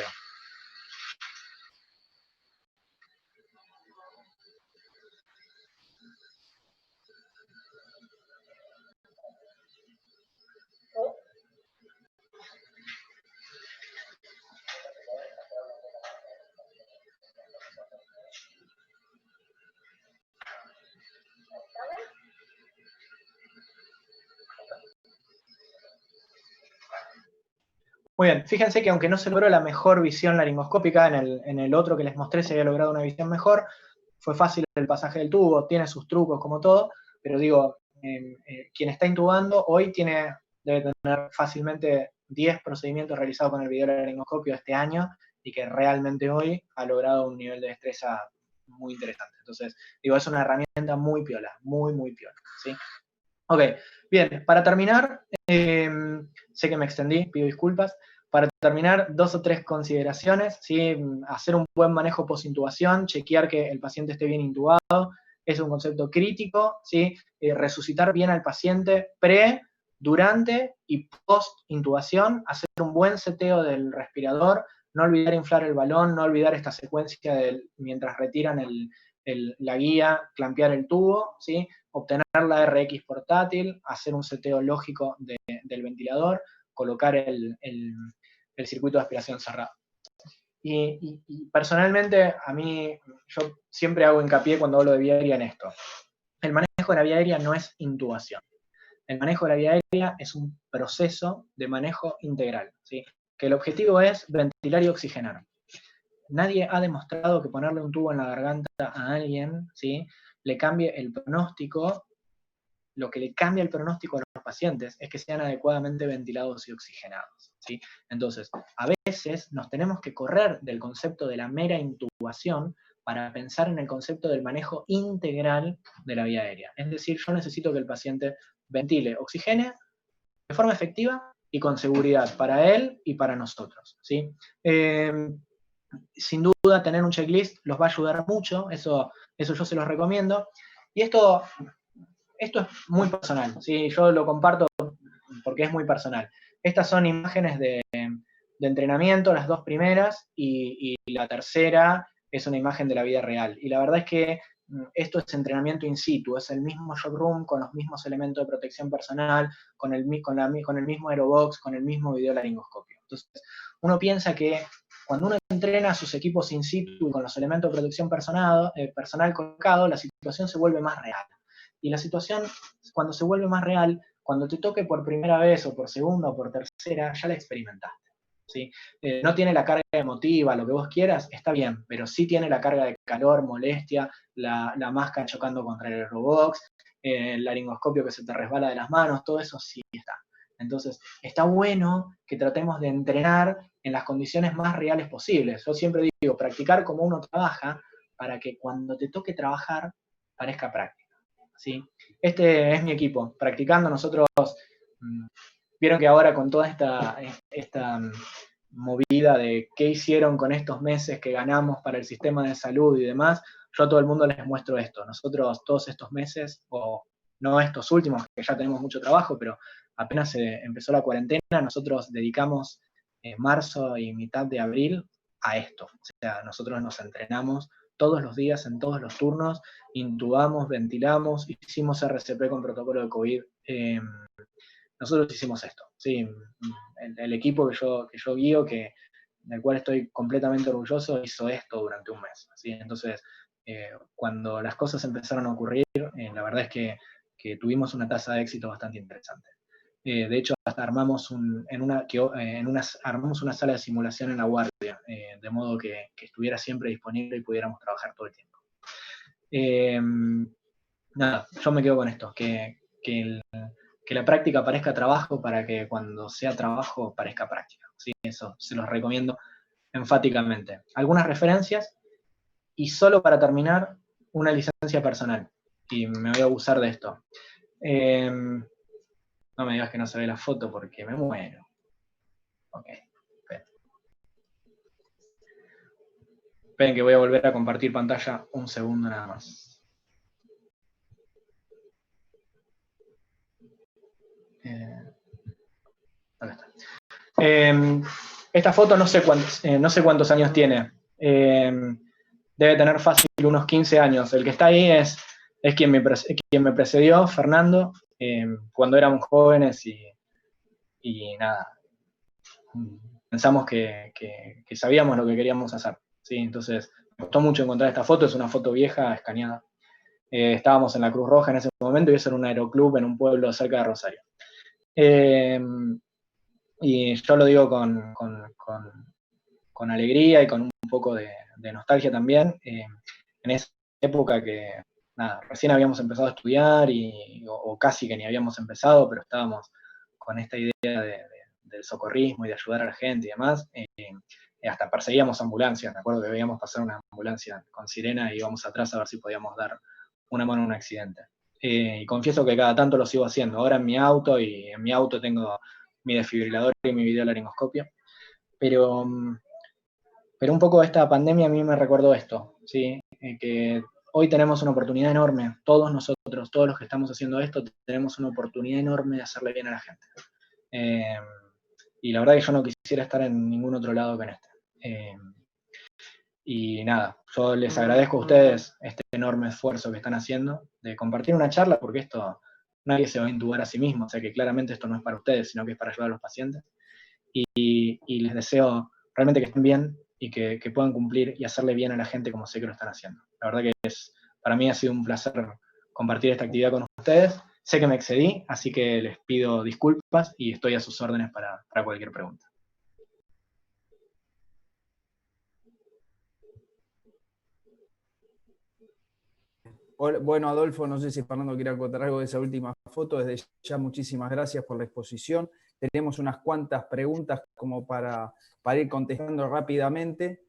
Muy bien, fíjense que aunque no se logró la mejor visión laringoscópica, en el otro que les mostré se había logrado una visión mejor, fue fácil el pasaje del tubo, tiene sus trucos como todo, pero digo, quien está intubando hoy debe tener fácilmente 10 procedimientos realizados con el videolaringoscopio este año y que realmente hoy ha logrado un nivel de destreza muy interesante. Entonces, digo, es una herramienta muy piola, muy, muy piola, ¿sí? Ok, bien, para terminar, sé que me extendí, pido disculpas. Para terminar, 2 o 3 consideraciones, ¿sí? Hacer un buen manejo post-intubación, chequear que el paciente esté bien intubado, es un concepto crítico, ¿sí? Resucitar bien al paciente pre, durante y post-intubación, hacer un buen seteo del respirador, no olvidar inflar el balón, no olvidar esta secuencia mientras retiran la guía, clampear el tubo, ¿sí? Obtener la RX portátil, hacer un seteo lógico del ventilador, colocar el circuito de aspiración cerrado. Y personalmente, a mí, yo siempre hago hincapié cuando hablo de vía aérea en esto. El manejo de la vía aérea no es intubación. El manejo de la vía aérea es un proceso de manejo integral, ¿sí? Que el objetivo es ventilar y oxigenar. Nadie ha demostrado que ponerle un tubo en la garganta a alguien, ¿sí? Le cambie el pronóstico. Lo que le cambia el pronóstico a los pacientes es que sean adecuadamente ventilados y oxigenados, ¿sí? Entonces, a veces nos tenemos que correr del concepto de la mera intubación para pensar en el concepto del manejo integral de la vía aérea. Es decir, yo necesito que el paciente ventile, oxigene de forma efectiva y con seguridad para él y para nosotros, ¿sí? Sin duda, tener un checklist los va a ayudar mucho, eso yo se los recomiendo. Y esto es muy personal, ¿sí? Yo lo comparto porque es muy personal. Estas son imágenes de entrenamiento, las 2 primeras, y la tercera es una imagen de la vida real. Y la verdad es que esto es entrenamiento in situ, es el mismo shock room con los mismos elementos de protección personal, con el mismo aerobox, con el mismo videolaringoscopio. Entonces, uno piensa que cuando uno entrena a sus equipos in situ con los elementos de protección personal colocado, la situación se vuelve más real. Y la situación, cuando se vuelve más real, cuando te toque por primera vez o por segunda o por tercera, ya la experimentaste, ¿sí? No tiene la carga emotiva, lo que vos quieras, está bien, pero sí tiene la carga de calor, molestia, la máscara chocando contra el aerobox, el laringoscopio que se te resbala de las manos, todo eso sí está. Entonces, está bueno que tratemos de entrenar en las condiciones más reales posibles. Yo siempre digo, practicar como uno trabaja para que cuando te toque trabajar parezca práctico, ¿sí? Este es mi equipo, practicando. Nosotros, vieron que ahora con toda esta movida de qué hicieron con estos meses que ganamos para el sistema de salud y demás, yo a todo el mundo les muestro esto. Nosotros todos estos meses, o no estos últimos, que ya tenemos mucho trabajo, pero apenas empezó la cuarentena, nosotros dedicamos marzo y mitad de abril a esto. O sea, nosotros nos entrenamos todos los días, en todos los turnos, intubamos, ventilamos, hicimos RCP con protocolo de COVID. Nosotros hicimos esto, ¿sí? El equipo que yo guío, del cual estoy completamente orgulloso, hizo esto durante un mes, ¿sí? Entonces, cuando las cosas empezaron a ocurrir, la verdad es que tuvimos una tasa de éxito bastante interesante. De hecho, hasta armamos armamos una sala de simulación en la guardia, de modo que estuviera siempre disponible y pudiéramos trabajar todo el tiempo. Nada, yo me quedo con esto, que la práctica parezca trabajo para que cuando sea trabajo parezca práctica, ¿sí? Eso se los recomiendo enfáticamente. Algunas referencias, y solo para terminar, una licencia personal, y me voy a abusar de esto. No me digas que no se ve la foto porque me muero. Ok. Esperen que voy a volver a compartir pantalla un segundo nada más. Acá está. Esta foto no sé cuántos años tiene. Debe tener fácil unos 15 años. El que está ahí es quien me precedió, Fernando, cuando éramos jóvenes y nada, pensamos que sabíamos lo que queríamos hacer. ¿Sí? Entonces, me costó mucho encontrar esta foto, es una foto vieja, escaneada. Estábamos en la Cruz Roja en ese momento y eso era un aeroclub en un pueblo cerca de Rosario. Y yo lo digo con alegría y con un poco de nostalgia también. En esa época que nada, recién habíamos empezado a estudiar o casi que ni habíamos empezado, pero estábamos con esta idea del socorrismo y de ayudar a la gente y demás. Hasta perseguíamos ambulancias, me acuerdo que veíamos pasar una ambulancia con sirena y íbamos atrás a ver si podíamos dar una mano en un accidente. Y confieso que cada tanto lo sigo haciendo. Ahora en mi auto, y en mi auto tengo mi desfibrilador y mi videolaringoscopio. Pero un poco esta pandemia a mí me recordó esto, ¿sí? Que hoy tenemos una oportunidad enorme, todos nosotros, todos los que estamos haciendo esto, tenemos una oportunidad enorme de hacerle bien a la gente. Eh, y la verdad que yo no quisiera estar en ningún otro lado que en este. Y nada, yo les agradezco a ustedes este enorme esfuerzo que están haciendo de compartir una charla, porque esto nadie se va a intubar a sí mismo, o sea que claramente esto no es para ustedes, sino que es para ayudar a los pacientes. Y les deseo realmente que estén bien y que puedan cumplir y hacerle bien a la gente como sé que lo están haciendo. La verdad que para mí ha sido un placer compartir esta actividad con ustedes. Sé que me excedí, así que les pido disculpas y estoy a sus órdenes para cualquier pregunta. Bueno, Adolfo, no sé si Fernando quiere acotar algo de esa última foto. Desde ya, muchísimas gracias por la exposición. Tenemos unas cuantas preguntas como para ir contestando rápidamente.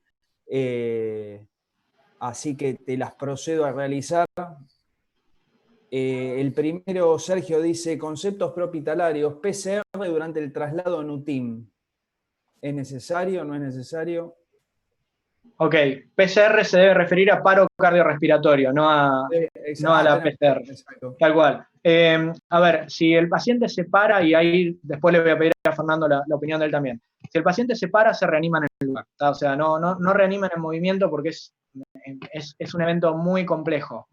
Así que te las procedo a realizar. El primero, Sergio, dice, conceptos prehospitalarios, PCR durante el traslado en UTIM. ¿Es necesario o no es necesario? Ok, PCR se debe referir a paro cardiorrespiratorio, no a la PCR. Exacto. Tal cual. A ver, si el paciente se para, y ahí después le voy a pedir a Fernando la opinión de él también. Si el paciente se para, se reanima en el lugar. ¿Tá? O sea, no reanimen en movimiento porque es un evento muy complejo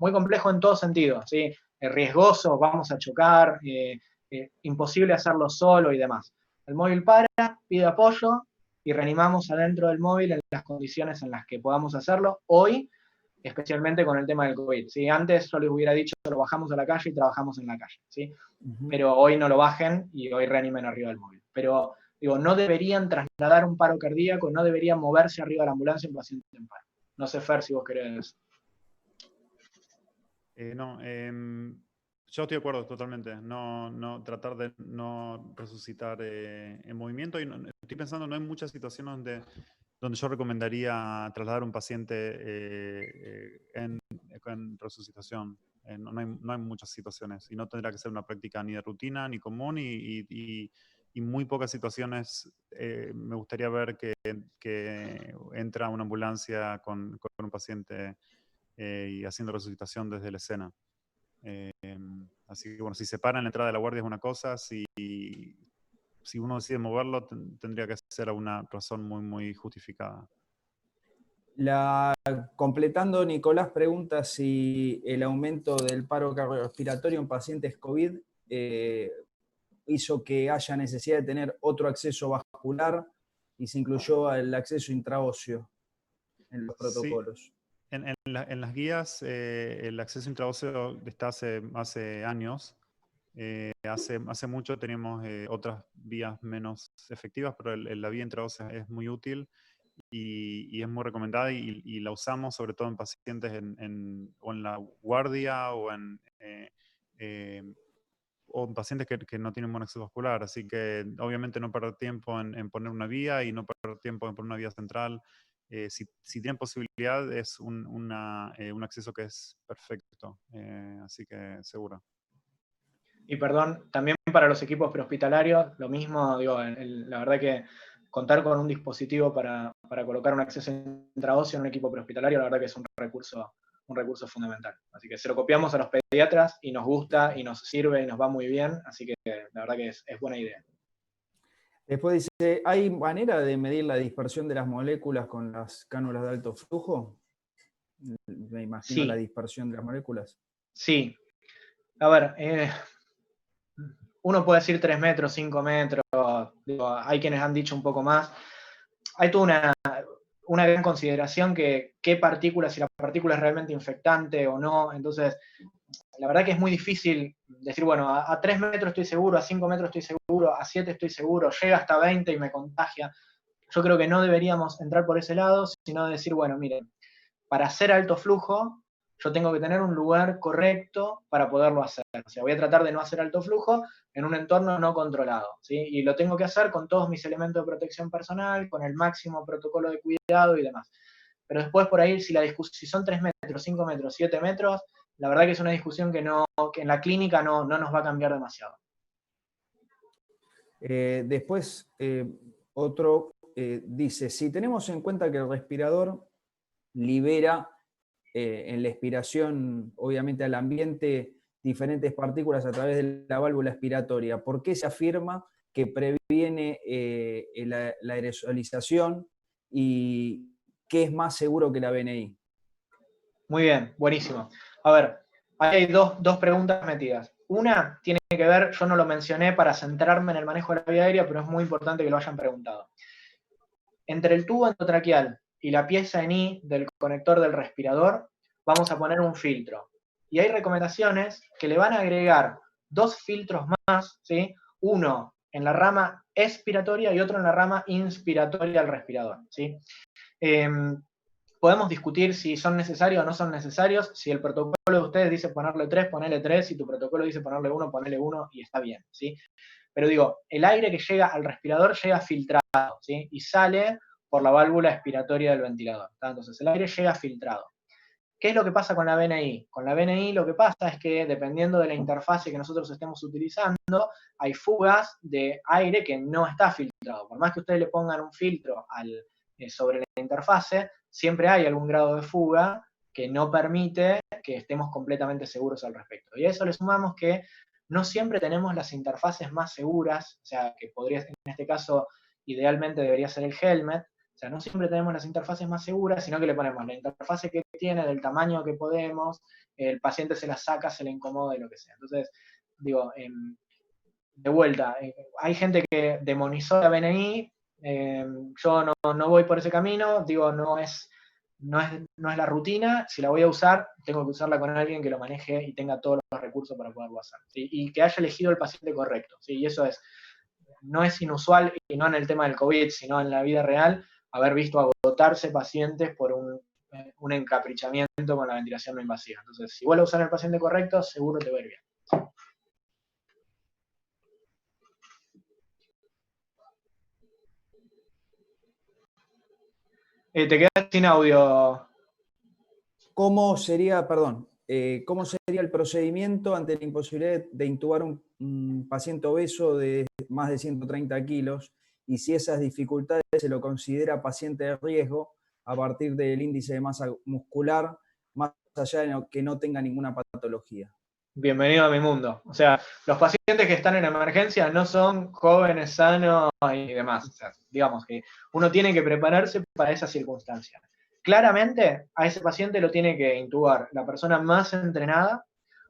en todo sentido, ¿sí? Riesgoso, vamos a chocar, imposible hacerlo solo y demás. El móvil para, pide apoyo y reanimamos adentro del móvil en las condiciones en las que podamos hacerlo. Hoy, especialmente con el tema del COVID. ¿Sí? Antes yo les hubiera dicho, lo bajamos a la calle y trabajamos en la calle. ¿Sí? Pero hoy no lo bajen y hoy reanimen arriba del móvil. Pero digo, no deberían trasladar un paro cardíaco, no deberían moverse arriba de la ambulancia un paciente en paro. No sé, Fer, si vos querés. No, yo estoy de acuerdo totalmente. Tratar de no resucitar en movimiento. Y estoy pensando, no hay muchas situaciones donde yo recomendaría trasladar a un paciente en resucitación. No hay muchas situaciones. Y no tendrá que ser una práctica ni de rutina ni común. Y muy pocas situaciones me gustaría ver que entra una ambulancia con un paciente y haciendo resucitación desde la escena. Así que bueno, si se para en la entrada de la guardia es una cosa, si uno decide moverlo tendría que ser una razón muy, muy justificada. Completando, Nicolás pregunta si el aumento del paro cardiorrespiratorio en pacientes COVID hizo que haya necesidad de tener otro acceso vascular y se incluyó el acceso intraóseo en los protocolos. Sí. En las guías, el acceso intraóseo está hace años. Hace mucho teníamos otras vías menos efectivas, pero la vía intraósea es muy útil y es muy recomendada y la usamos sobre todo en pacientes o en la guardia o en pacientes que no tienen buen acceso vascular. Así que obviamente no perder tiempo en poner una vía y no perder tiempo en poner una vía central. Si tienen posibilidad, es un acceso que es perfecto. Así que seguro. Y perdón, también para los equipos prehospitalarios, lo mismo, digo, la verdad que contar con un dispositivo para colocar un acceso intraóseo en un equipo prehospitalario, la verdad que es un recurso fundamental. Así que se lo copiamos a los pediatras y nos gusta y nos sirve y nos va muy bien, así que la verdad que es buena idea. Después dice, ¿hay manera de medir la dispersión de las moléculas con las cánulas de alto flujo? Me imagino Sí. la dispersión de las moléculas. Sí. A ver, uno puede decir 3 metros, 5 metros, digo, hay quienes han dicho un poco más. Hay toda una gran consideración que qué partícula, si la partícula es realmente infectante o no. Entonces, la verdad que es muy difícil decir, bueno, a 3 metros estoy seguro, a 5 metros estoy seguro, a 7 estoy seguro, llega hasta 20 y me contagia. Yo creo que no deberíamos entrar por ese lado, sino decir, bueno, miren, para hacer alto flujo, yo tengo que tener un lugar correcto para poderlo hacer. O sea, voy a tratar de no hacer alto flujo en un entorno no controlado, ¿sí? Y lo tengo que hacer con todos mis elementos de protección personal, con el máximo protocolo de cuidado y demás. Pero después por ahí, si son 3 metros, 5 metros, 7 metros, la verdad que es una discusión que en la clínica no nos va a cambiar demasiado. Después, otro dice, si tenemos en cuenta que el respirador libera en la expiración, obviamente al ambiente, diferentes partículas a través de la válvula expiratoria, ¿por qué se afirma que previene la aerosolización y qué es más seguro que la BNI? Muy bien, buenísimo. A ver, ahí hay dos preguntas metidas. Una tiene que ver, yo no lo mencioné para centrarme en el manejo de la vía aérea, pero es muy importante que lo hayan preguntado. Entre el tubo endotraqueal y la pieza en I del conector del respirador, vamos a poner un filtro. Y hay recomendaciones que le van a agregar 2 filtros más, ¿sí? Uno en la rama expiratoria y otro en la rama inspiratoria al respirador, ¿sí? Podemos discutir si son necesarios o no son necesarios. Si el protocolo de ustedes dice ponerle 3, ponele 3. Si tu protocolo dice ponerle 1, ponele 1 y está bien, ¿sí? Pero digo, el aire que llega al respirador llega filtrado, ¿sí? Y sale por la válvula expiratoria del ventilador, ¿tá? Entonces el aire llega filtrado. ¿Qué es lo que pasa con la BNI? Con la BNI lo que pasa es que dependiendo de la interfase que nosotros estemos utilizando, hay fugas de aire que no está filtrado. Por más que ustedes le pongan un filtro sobre la interfase, siempre hay algún grado de fuga que no permite que estemos completamente seguros al respecto. Y a eso le sumamos que no siempre tenemos las interfaces más seguras, o sea, que podría, en este caso, idealmente debería ser el helmet. O sea, no siempre tenemos las interfaces más seguras, sino que le ponemos la interfase que tiene, del tamaño que podemos, el paciente se la saca, se le incomoda y lo que sea. Entonces, digo, de vuelta, hay gente que demonizó la BNI, yo no voy por ese camino, digo, no es la rutina. Si la voy a usar, tengo que usarla con alguien que lo maneje y tenga todos los recursos para poderlo hacer, ¿sí? Y que haya elegido el paciente correcto, ¿sí? Y eso no es inusual, y no en el tema del COVID, sino en la vida real, haber visto agotarse pacientes por un encaprichamiento con la ventilación no invasiva. Entonces, si vos lo usás en el paciente correcto, seguro te va a ir bien. Te quedas sin audio. ¿Cómo sería, cómo sería el procedimiento ante la imposibilidad de intubar un paciente obeso de más de 130 kilos y si esas dificultades se lo considera paciente de riesgo a partir del índice de masa muscular, más allá de que no tenga ninguna patología? Bienvenido a mi mundo. O sea, los pacientes que están en emergencia no son jóvenes, sanos y demás. O sea, digamos que uno tiene que prepararse para esas circunstancias. Claramente, a ese paciente lo tiene que intubar la persona más entrenada,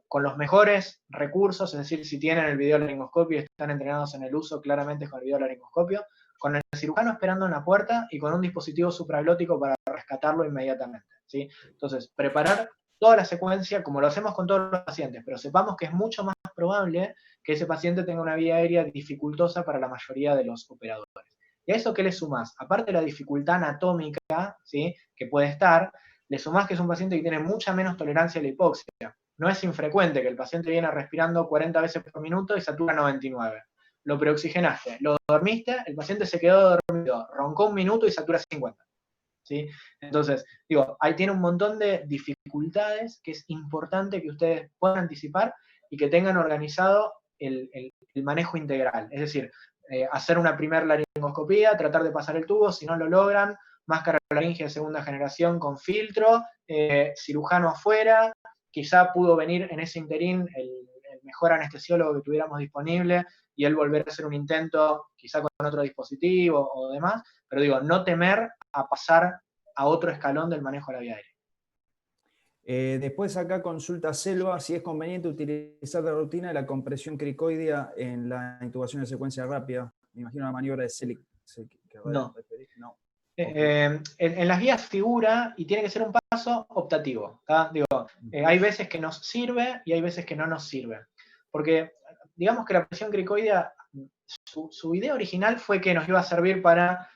con los mejores recursos, es decir, si tienen el videolaringoscopio y están entrenados en el uso, claramente con el videolaringoscopio, con el cirujano esperando en la puerta y con un dispositivo supraglótico para rescatarlo inmediatamente, ¿sí? Entonces, preparar toda la secuencia como lo hacemos con todos los pacientes, pero sepamos que es mucho más probable que ese paciente tenga una vía aérea dificultosa para la mayoría de los operadores. ¿Y a eso qué le sumás? Aparte de la dificultad anatómica, ¿sí?, que puede estar, le sumás que es un paciente que tiene mucha menos tolerancia a la hipoxia. No es infrecuente que el paciente viene respirando 40 veces por minuto y satura 99. Lo preoxigenaste, lo dormiste, el paciente se quedó dormido, roncó un minuto y satura 50. ¿Sí? Entonces, digo, ahí tiene un montón de dificultades que es importante que ustedes puedan anticipar y que tengan organizado el manejo integral. Es decir, hacer una primera laringoscopía, tratar de pasar el tubo, si no lo logran, máscara laringe de segunda generación con filtro, cirujano afuera, quizá pudo venir en ese interín el mejor anestesiólogo que tuviéramos disponible y él volver a hacer un intento, quizá con otro dispositivo o demás, pero digo, no temer a pasar a otro escalón del manejo de la vía aérea. Después acá consulta Selva si es conveniente utilizar de rutina la compresión cricoidea en la intubación de secuencia rápida. Me imagino la maniobra de Selig. No. No. En las guías figura y tiene que ser un paso optativo. Digo, hay veces que nos sirve y hay veces que no nos sirve. Porque digamos que la presión cricoidea, su idea original fue que nos iba a servir para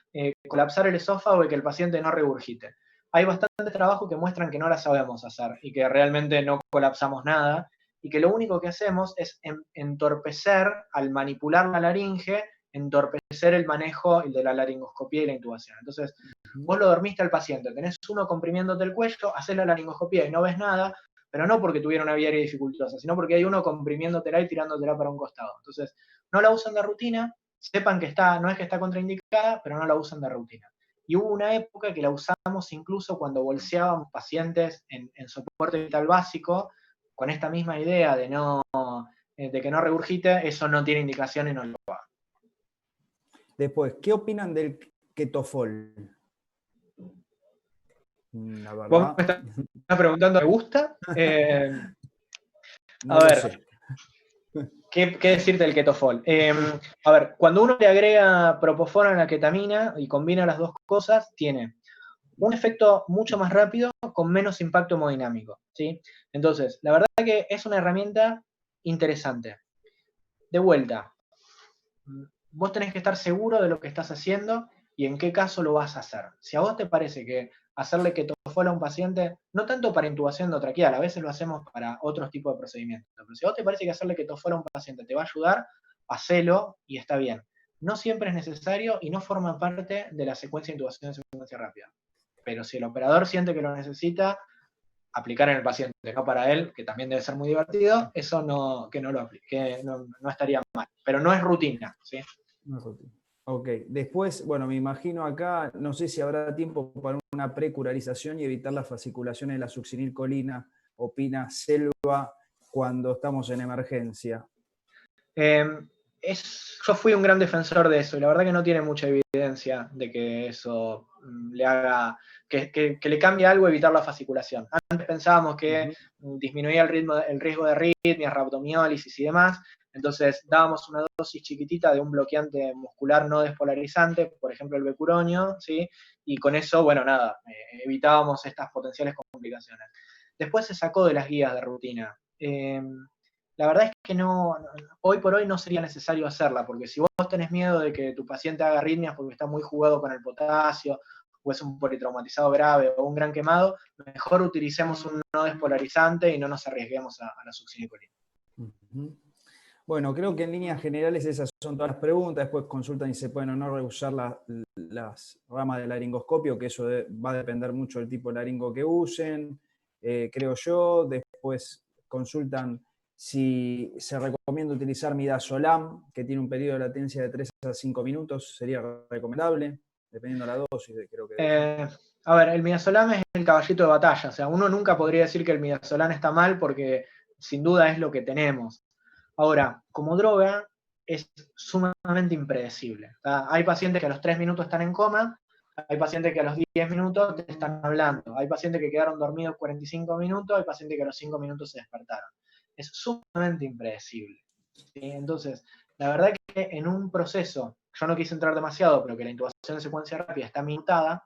colapsar el esófago y que el paciente no regurgite. Hay bastantes trabajos que muestran que no la sabemos hacer y que realmente no colapsamos nada y que lo único que hacemos es entorpecer, al manipular la laringe, entorpecer el manejo de la laringoscopía y la intubación. Entonces, vos lo dormiste al paciente, tenés uno comprimiéndote el cuello, haces la laringoscopía y no ves nada, pero no porque tuviera una vía aérea dificultosa, sino porque hay uno comprimiéndotela y tirándotela para un costado. Entonces, no la usan de rutina, sepan que no es que está contraindicada, pero no la usan de rutina. Y hubo una época que la usamos incluso cuando bolseábamos pacientes en soporte vital básico, con esta misma idea de que no regurgite, eso no tiene indicación y no lo haga. Después, ¿qué opinan del ketofol? La verdad. Vos me estás preguntando, ¿me gusta? No a lo ver, sé. ¿qué decirte del ketofol? A ver, cuando uno le agrega propofol a la ketamina y combina las dos cosas, tiene un efecto mucho más rápido con menos impacto hemodinámico, ¿sí? Entonces, la verdad que es una herramienta interesante. De vuelta, vos tenés que estar seguro de lo que estás haciendo y en qué caso lo vas a hacer. Si a vos te parece que hacerle ketofol a un paciente, no tanto para intubación endotraqueal, a veces lo hacemos para otros tipos de procedimientos, pero si a vos te parece que hacerle ketofol a un paciente te va a ayudar, hacelo y está bien. No siempre es necesario y no forma parte de la secuencia de intubación de secuencia rápida. Pero si el operador siente que lo necesita, aplicar en el paciente, no para él, que también debe ser muy divertido, eso que no lo aplique, que no estaría mal. Pero no es rutina, ¿sí? No es rutina. Ok, después, bueno, me imagino acá, no sé si habrá tiempo para una precurarización y evitar las fasciculaciones de la succinilcolina, opina Selva, cuando estamos en emergencia. Yo fui un gran defensor de eso y la verdad que no tiene mucha evidencia de que eso le haga, que le cambie algo evitar la fasciculación. Antes pensábamos que disminuía el riesgo de arritmias, rhabdomiólisis y demás, entonces dábamos una dosis chiquitita de un bloqueante muscular no despolarizante, por ejemplo el becuronio, ¿sí? Y con eso, bueno, nada, evitábamos estas potenciales complicaciones. Después se sacó de las guías de rutina. La verdad es que hoy por hoy no sería necesario hacerla, porque si vos tenés miedo de que tu paciente haga arritmias porque está muy jugado con el potasio, o es un politraumatizado grave o un gran quemado, mejor utilicemos un no despolarizante y no nos arriesguemos a la succinilcolina. Bueno, creo que en líneas generales esas son todas las preguntas. Después consultan si se pueden o no rehusar las ramas del laringoscopio, que eso va a depender mucho del tipo de laringo que usen, creo yo. Después consultan si se recomienda utilizar midazolam, que tiene un periodo de latencia de 3 a 5 minutos, sería recomendable, dependiendo de la dosis, creo que... A ver, el midazolam es el caballito de batalla, o sea, uno nunca podría decir que el midazolam está mal porque sin duda es lo que tenemos. Ahora, como droga, es sumamente impredecible. Hay pacientes que a los 3 minutos están en coma, hay pacientes que a los 10 minutos te están hablando, hay pacientes que quedaron dormidos 45 minutos, hay pacientes que a los 5 minutos se despertaron. Es sumamente impredecible, ¿sí? Entonces, la verdad que en un proceso, yo no quise entrar demasiado, pero que la intubación de secuencia rápida está minutada,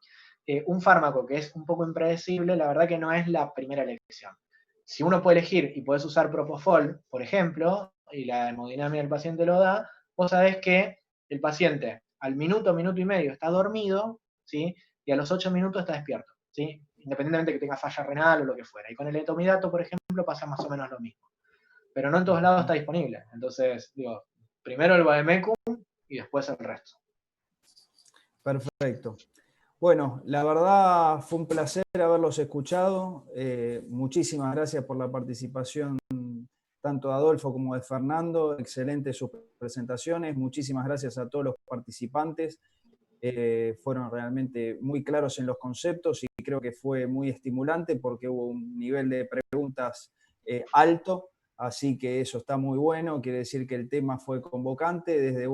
un fármaco que es un poco impredecible, la verdad que no es la primera elección. Si uno puede elegir y podés usar propofol, por ejemplo, y la hemodinamia del paciente lo da, vos sabés que el paciente al minuto, minuto y medio está dormido, ¿sí? Y a los 8 minutos está despierto, ¿sí? Independientemente de que tenga falla renal o lo que fuera. Y con el etomidato, por ejemplo, pasa más o menos lo mismo. Pero no en todos lados está disponible. Entonces, digo, primero el vademecum y después el resto. Perfecto. Bueno, la verdad fue un placer haberlos escuchado. Muchísimas gracias por la participación tanto de Adolfo como de Fernando. Excelentes sus presentaciones. Muchísimas gracias a todos los participantes. Fueron realmente muy claros en los conceptos y creo que fue muy estimulante porque hubo un nivel de preguntas alto, así que eso está muy bueno. Quiere decir que el tema fue convocante. Desde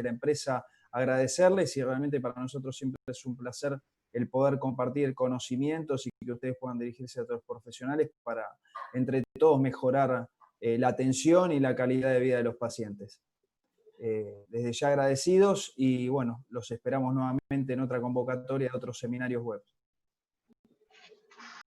la empresa agradecerles, y realmente para nosotros siempre es un placer el poder compartir conocimientos y que ustedes puedan dirigirse a otros profesionales para entre todos mejorar la atención y la calidad de vida de los pacientes. Desde ya agradecidos y bueno, los esperamos nuevamente en otra convocatoria de otros seminarios web.